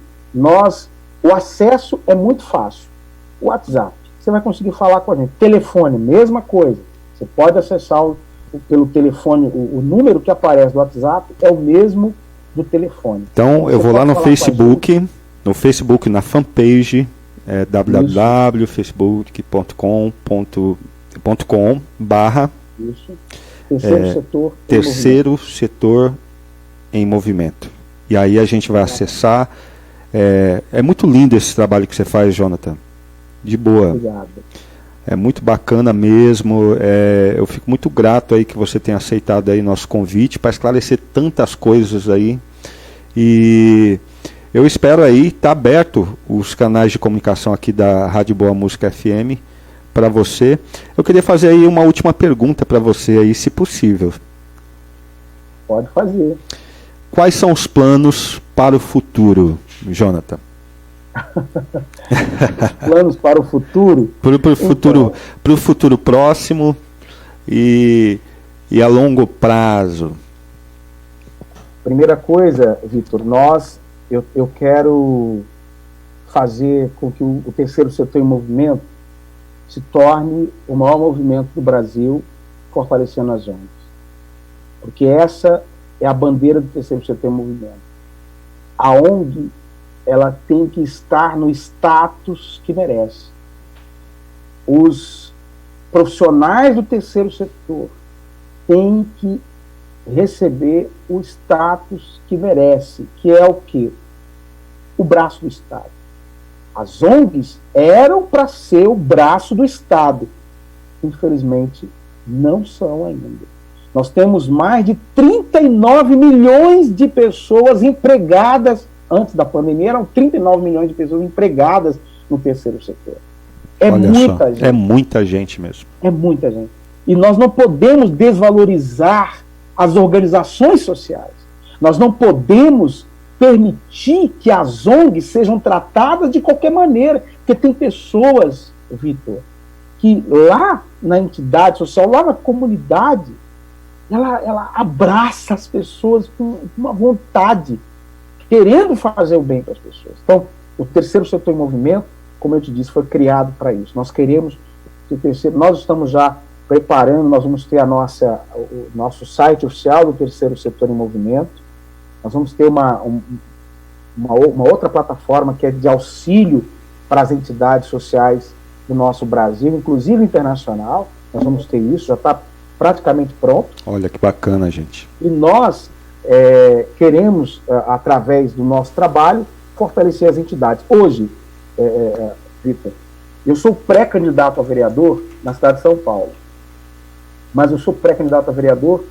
o acesso é muito fácil. O WhatsApp, você vai conseguir falar com a gente. Telefone, mesma coisa. Você pode acessar pelo telefone, o número que aparece no WhatsApp é o mesmo do telefone. Então, eu vou lá no Facebook, na fanpage, www.facebook.com/. Isso. Terceiro Setor em Movimento. E aí a gente vai acessar. É muito lindo esse trabalho que você faz, Jonathan. De boa. Obrigado. É muito bacana mesmo. Eu fico muito grato aí que você tenha aceitado aí nosso convite para esclarecer tantas coisas aí. E eu espero aí estar aberto os canais de comunicação aqui da Rádio Boa Música FM para você. Eu queria fazer aí uma última pergunta para você aí, se possível. Pode fazer. Quais são os planos para o futuro, Jonathan? Planos para o futuro? Para o futuro próximo e a longo prazo. Primeira coisa, Vitor, eu quero fazer com que o Terceiro Setor em Movimento se torne o maior movimento do Brasil, fortalecendo as ONGs. Porque essa é a bandeira do Terceiro Setor em Movimento. A ONG, ela tem que estar no status que merece. Os profissionais do terceiro setor têm que receber o status que merece, que é o quê? O braço do Estado. As ONGs eram para ser o braço do Estado. Infelizmente, não são ainda. Nós temos mais de 39 milhões de pessoas empregadas. Antes da pandemia, eram 39 milhões de pessoas empregadas no terceiro setor. Olha muita só, gente. É muita gente mesmo. É muita gente. E nós não podemos desvalorizar as organizações sociais. Nós não podemos permitir que as ONGs sejam tratadas de qualquer maneira. Porque tem pessoas, Vitor, que lá na entidade social, lá na comunidade, ela abraça as pessoas com uma vontade, querendo fazer o bem para as pessoas. Então, o Terceiro Setor em Movimento, como eu te disse, foi criado para isso. Nós queremos que o terceiro, nós estamos já preparando, nós vamos ter o nosso site oficial do Terceiro Setor em Movimento. Nós vamos ter uma outra plataforma que é de auxílio para as entidades sociais do nosso Brasil, inclusive internacional. Nós vamos ter isso, já está praticamente pronto. Olha que bacana, gente. E nós queremos, através do nosso trabalho, fortalecer as entidades. Hoje, Vitor, eu sou pré-candidato a vereador na cidade de São Paulo. Mas eu sou pré-candidato a vereador,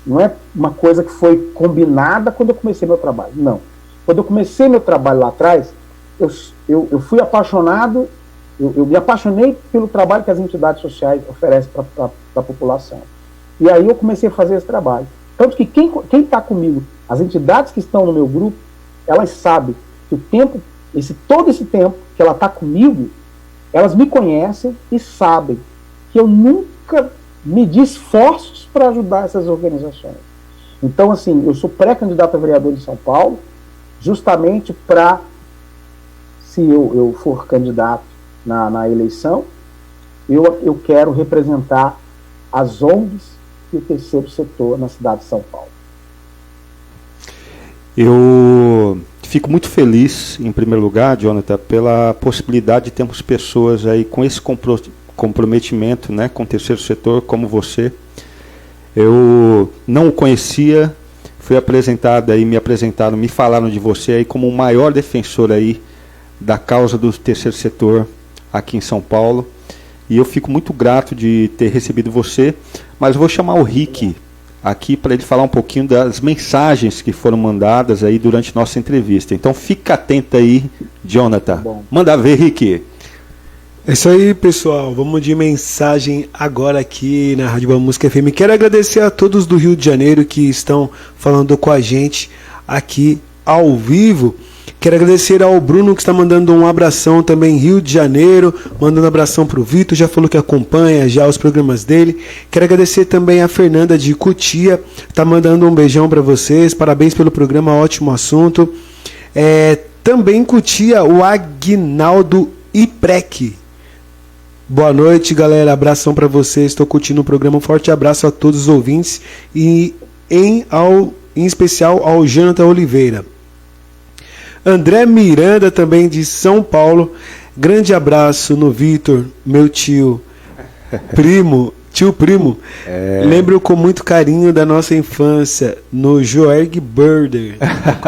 não é uma coisa que foi combinada quando eu comecei meu trabalho. Não. Quando eu comecei meu trabalho lá atrás, eu fui apaixonado, eu me apaixonei pelo trabalho que as entidades sociais oferecem para a população. E aí eu comecei a fazer esse trabalho. Tanto que quem está comigo, as entidades que estão no meu grupo, elas sabem que todo esse tempo que ela está comigo, elas me conhecem e sabem que eu nunca medi esforços para ajudar essas organizações. Então, assim, eu sou pré-candidato a vereador em São Paulo, justamente para, se eu for candidato na eleição, eu quero representar as ONGs e o terceiro setor na cidade de São Paulo. Eu fico muito feliz, em primeiro lugar, Jonathan, pela possibilidade de termos pessoas aí com esse comprometimento, né, com o terceiro setor, como você. Eu não o conhecia, fui apresentado aí, me falaram de você aí como o maior defensor aí da causa do terceiro setor aqui em São Paulo. E eu fico muito grato de ter recebido você, mas eu vou chamar o Rick aqui para ele falar um pouquinho das mensagens que foram mandadas aí durante nossa entrevista. Então fica atento aí, Jonathan. Manda ver, Rick. É isso aí, pessoal. Vamos de mensagem agora aqui na Rádio Boa Música FM. Quero agradecer a todos do Rio de Janeiro que estão falando com a gente aqui ao vivo. Quero agradecer ao Bruno que está mandando um abração também Rio de Janeiro, mandando um abração para o Vitor, já falou que acompanha já os programas dele. Quero agradecer também a Fernanda de Cotia, está mandando um beijão para vocês, parabéns pelo programa, ótimo assunto. Também Cotia, o Agnaldo Iprec. Boa noite, galera, abração para vocês, estou curtindo o programa, um forte abraço a todos os ouvintes e em especial ao Jonathan Oliveira. André Miranda, também de São Paulo. Grande abraço no Vitor, meu tio primo. Lembro com muito carinho da nossa infância no Joerg Brother.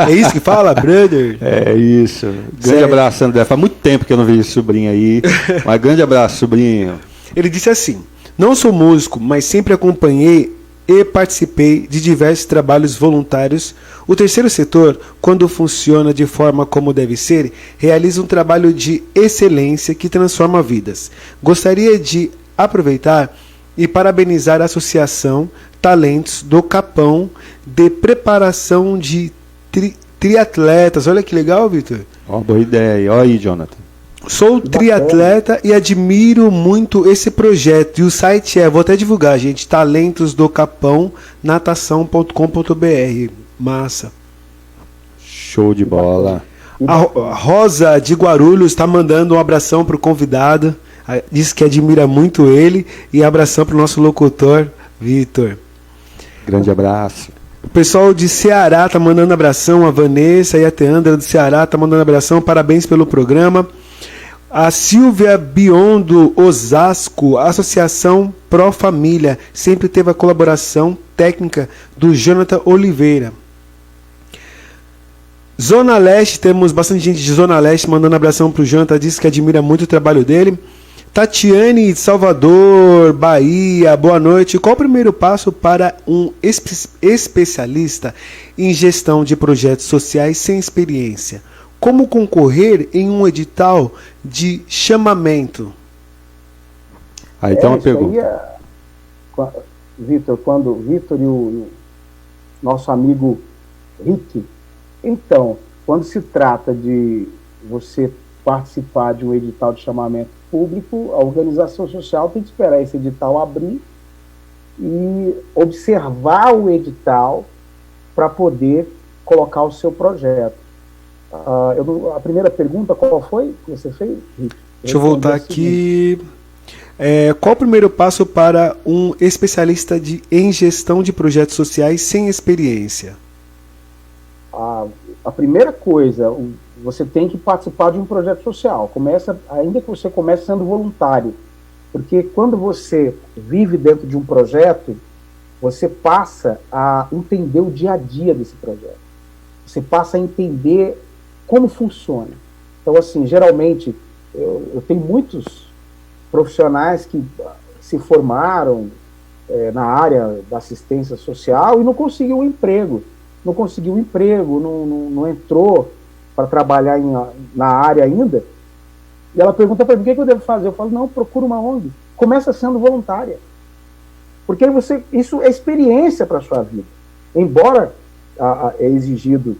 É isso que fala, brother? É isso. Grande abraço, André. Faz muito tempo que eu não vejo esse sobrinho aí. Mas grande abraço, sobrinho. Ele disse assim: não sou músico, mas sempre acompanhei e participei de diversos trabalhos voluntários. O terceiro setor, quando funciona de forma como deve ser, realiza um trabalho de excelência que transforma vidas. Gostaria de aproveitar e parabenizar a Associação Talentos do Capão de preparação de triatletas. Olha que legal, Vitor. Boa ideia. Olha aí, Jonathan. Sou triatleta e admiro muito esse projeto. E o site vou até divulgar, gente, talentosdocapãonatação.com.br. Massa. Show de bola. A Rosa de Guarulhos está mandando um abração para o convidado. Diz que admira muito ele. E abração para o nosso locutor, Vitor. Grande abraço. O pessoal de Ceará está mandando abração. A Vanessa e a Teandra do Ceará está mandando abração. Parabéns pelo programa. A Silvia Biondo Osasco, Associação Pro Família, sempre teve a colaboração técnica do Jonathan Oliveira. Zona Leste, temos bastante gente de Zona Leste mandando abração para o Jonathan, diz que admira muito o trabalho dele. Tatiane de Salvador, Bahia, boa noite. Qual o primeiro passo para um especialista em gestão de projetos sociais sem experiência? Como concorrer em um edital de chamamento? Aí tem uma pergunta. Vitor, quando o Vitor e o nosso amigo Rick, então, quando se trata de você participar de um edital de chamamento público, a organização social tem que esperar esse edital abrir e observar o edital para poder colocar o seu projeto. A primeira pergunta, qual foi que você fez? Deixa eu voltar aqui. Qual o primeiro passo para um especialista em gestão de projetos sociais sem experiência? A primeira coisa, você tem que participar de um projeto social. Ainda que você comece sendo voluntário. Porque quando você vive dentro de um projeto, você passa a entender o dia a dia desse projeto. Você passa a entender como funciona. Então, assim, geralmente, eu tenho muitos profissionais que se formaram na área da assistência social e não conseguiu um emprego. Não entrou para trabalhar na área ainda. E ela pergunta para mim, o que eu devo fazer? Eu falo, não, procura uma ONG. Começa sendo voluntária. Porque isso é experiência para a sua vida. Embora é exigido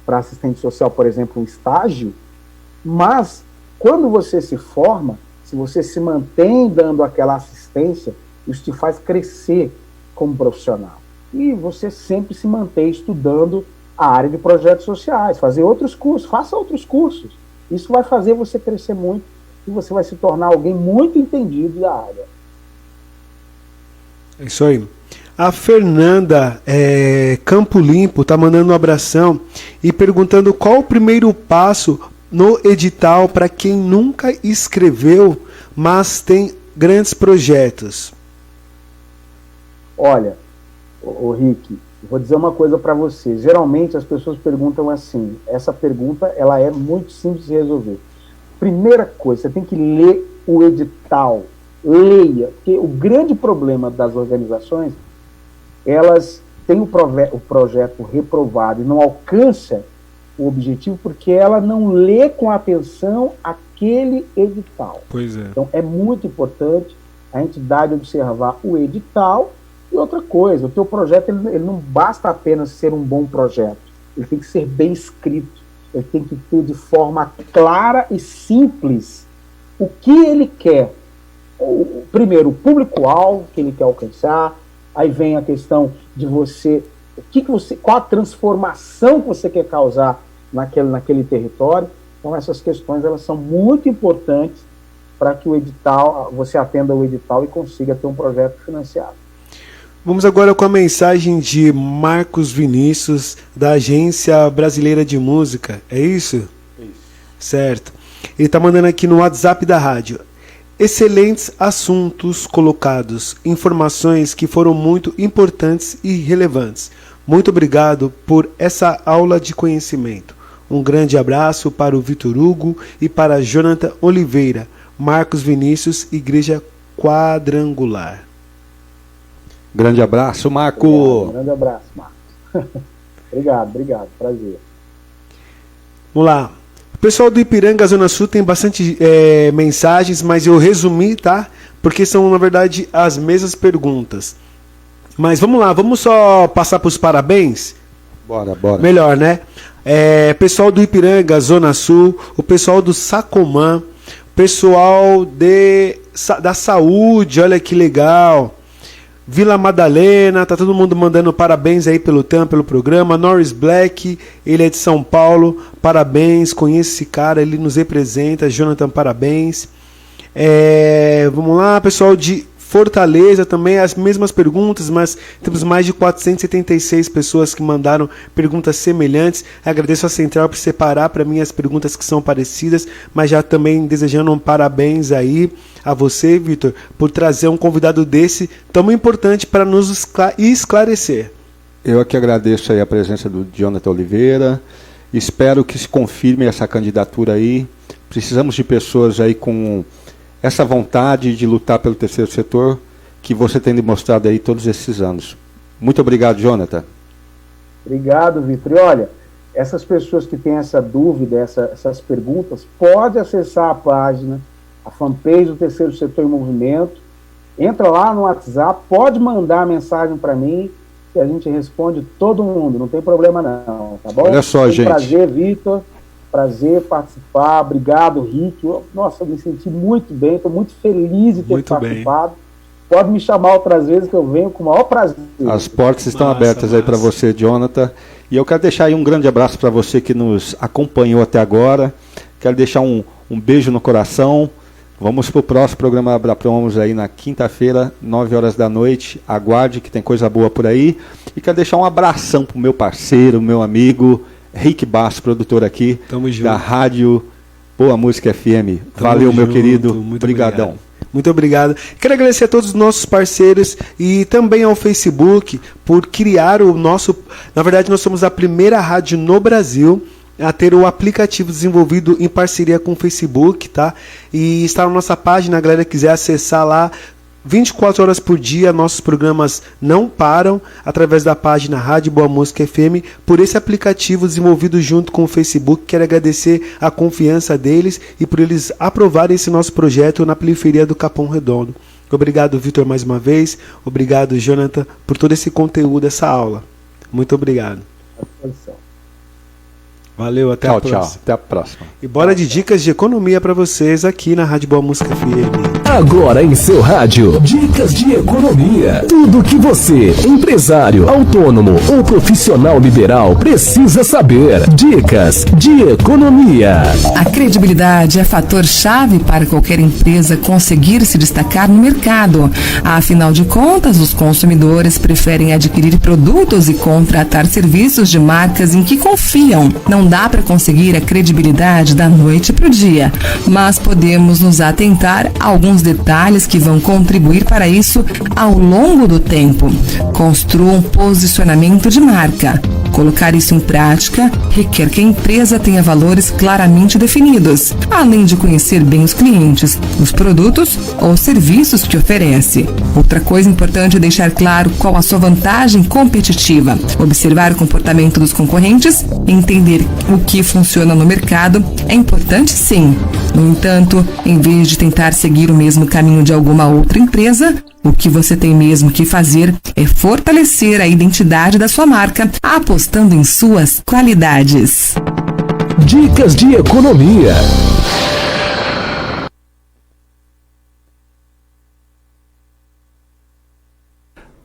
para assistente social, por exemplo, um estágio, mas quando você se forma, se você se mantém dando aquela assistência, isso te faz crescer como profissional. E você sempre se mantém estudando a área de projetos sociais, fazer outros cursos, faça outros cursos. Isso vai fazer você crescer muito e você vai se tornar alguém muito entendido da área. É isso aí. A Fernanda Campo Limpo está mandando um abração e perguntando qual o primeiro passo no edital para quem nunca escreveu, mas tem grandes projetos. Olha, ô Rick, vou dizer uma coisa para você. Geralmente as pessoas perguntam assim, essa pergunta ela é muito simples de resolver. Primeira coisa, você tem que ler o edital. Leia, porque o grande problema das organizações, elas têm o projeto reprovado e não alcançam o objetivo porque ela não lê com atenção aquele edital. Pois é. Então é muito importante a entidade observar o edital. E outra coisa, o teu projeto ele não basta apenas ser um bom projeto, ele tem que ser bem escrito, ele tem que ter de forma clara e simples o que ele quer. Primeiro, o público-alvo que ele quer alcançar, aí vem a questão de qual a transformação que você quer causar naquele território. Então essas questões elas são muito importantes para que você atenda o edital e consiga ter um projeto financiado. Vamos agora com a mensagem de Marcos Vinícius, da Agência Brasileira de Música. É isso? Isso. Certo. Ele está mandando aqui no WhatsApp da rádio. Excelentes assuntos colocados, informações que foram muito importantes e relevantes. Muito obrigado por essa aula de conhecimento. Um grande abraço para o Vitor Hugo e para Jonathan Oliveira. Marcos Vinícius, Igreja Quadrangular. Grande abraço, Marco. Grande abraço, Marcos. Obrigado, prazer. Vamos lá. O pessoal do Ipiranga, Zona Sul, tem bastante mensagens, mas eu resumi, tá? Porque são, na verdade, as mesmas perguntas. Mas vamos lá, vamos só passar para os parabéns? Bora. Melhor, né? Pessoal do Ipiranga, Zona Sul, o pessoal do Sacomã, pessoal da saúde, olha que legal. Vila Madalena, tá todo mundo mandando parabéns aí pelo programa. Norris Black, ele é de São Paulo, parabéns, conheço esse cara, ele nos representa. Jonathan, parabéns. Vamos lá, pessoal de Fortaleza também, as mesmas perguntas, mas temos mais de 476 pessoas que mandaram perguntas semelhantes. Agradeço a Central por separar para mim as perguntas que são parecidas, mas já também desejando um parabéns aí a você, Vitor, por trazer um convidado desse tão importante para nos esclarecer. Eu aqui agradeço aí a presença do Jonathan Oliveira, espero que se confirme essa candidatura aí. Precisamos de pessoas aí com essa vontade de lutar pelo terceiro setor que você tem demonstrado aí todos esses anos. Muito obrigado, Jonathan. Obrigado, Vitor. E olha, essas pessoas que têm essa dúvida, essas perguntas, pode acessar a página, a fanpage do Terceiro Setor em Movimento, entra lá no WhatsApp, pode mandar mensagem para mim, que a gente responde todo mundo, não tem problema não, tá bom? Olha só, gente. Prazer, Vitor. Prazer participar, obrigado, Rick. Nossa, eu me senti muito bem, estou muito feliz de ter participado. Pode me chamar outras vezes que eu venho com o maior prazer. As portas estão abertas aí para você, Jonathan. E eu quero deixar aí um grande abraço para você que nos acompanhou até agora. Quero deixar um beijo no coração. Vamos para o próximo programa Abra Promos aí na quinta-feira, 9 horas da noite. Aguarde que tem coisa boa por aí. E quero deixar um abração para o meu parceiro, meu amigo Rick Basso, produtor aqui da Rádio Boa Música FM. Valeu, meu querido. Obrigadão. Muito obrigado. Quero agradecer a todos os nossos parceiros e também ao Facebook por criar o nosso... Na verdade, nós somos a primeira rádio no Brasil a ter o aplicativo desenvolvido em parceria com o Facebook, tá? E está na nossa página, a galera quiser acessar lá. 24 horas por dia, nossos programas não param, através da página Rádio Boa Música FM, por esse aplicativo desenvolvido junto com o Facebook. Quero agradecer a confiança deles e por eles aprovarem esse nosso projeto na periferia do Capão Redondo. Obrigado, Vitor, mais uma vez. Obrigado, Jonathan, por todo esse conteúdo, essa aula. Muito obrigado. Valeu, até a próxima. Tchau, até a próxima. E bora de dicas de economia para vocês aqui na Rádio Boa Música FM. Agora em seu rádio, dicas de economia. Tudo que você, empresário, autônomo ou profissional liberal, precisa saber. Dicas de economia. A credibilidade é fator-chave para qualquer empresa conseguir se destacar no mercado. Afinal de contas, os consumidores preferem adquirir produtos e contratar serviços de marcas em que confiam. Não dá para conseguir a credibilidade da noite para o dia, mas podemos nos atentar a alguns detalhes que vão contribuir para isso ao longo do tempo. Construa um posicionamento de marca. Colocar isso em prática requer que a empresa tenha valores claramente definidos, além de conhecer bem os clientes, os produtos ou serviços que oferece. Outra coisa importante é deixar claro qual a sua vantagem competitiva, observar o comportamento dos concorrentes, entender o que funciona no mercado é importante sim. No entanto, em vez de tentar seguir o mesmo caminho de alguma outra empresa, o que você tem mesmo que fazer é fortalecer a identidade da sua marca, apostando em suas qualidades. Dicas de economia.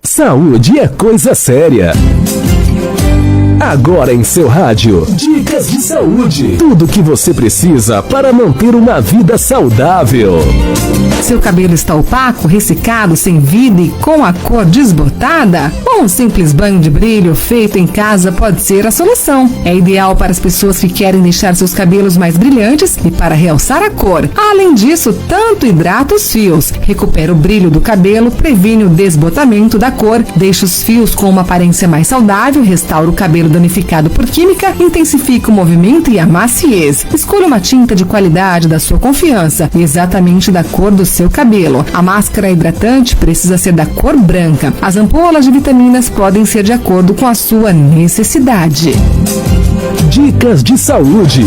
Saúde é coisa séria. Agora em seu rádio, dicas de saúde. Tudo o que você precisa para manter uma vida saudável. Seu cabelo está opaco, ressecado, sem vida e com a cor desbotada? Um simples banho de brilho feito em casa pode ser a solução. É ideal para as pessoas que querem deixar seus cabelos mais brilhantes e para realçar a cor. Além disso, tanto hidrata os fios, recupera o brilho do cabelo, previne o desbotamento da cor, deixa os fios com uma aparência mais saudável, restaura o cabelo danificado por química, intensifica o movimento e a maciez. Escolha uma tinta de qualidade da sua confiança, exatamente da cor do seu cabelo. A máscara hidratante precisa ser da cor branca. As ampolas de vitaminas podem ser de acordo com a sua necessidade. Dicas de saúde.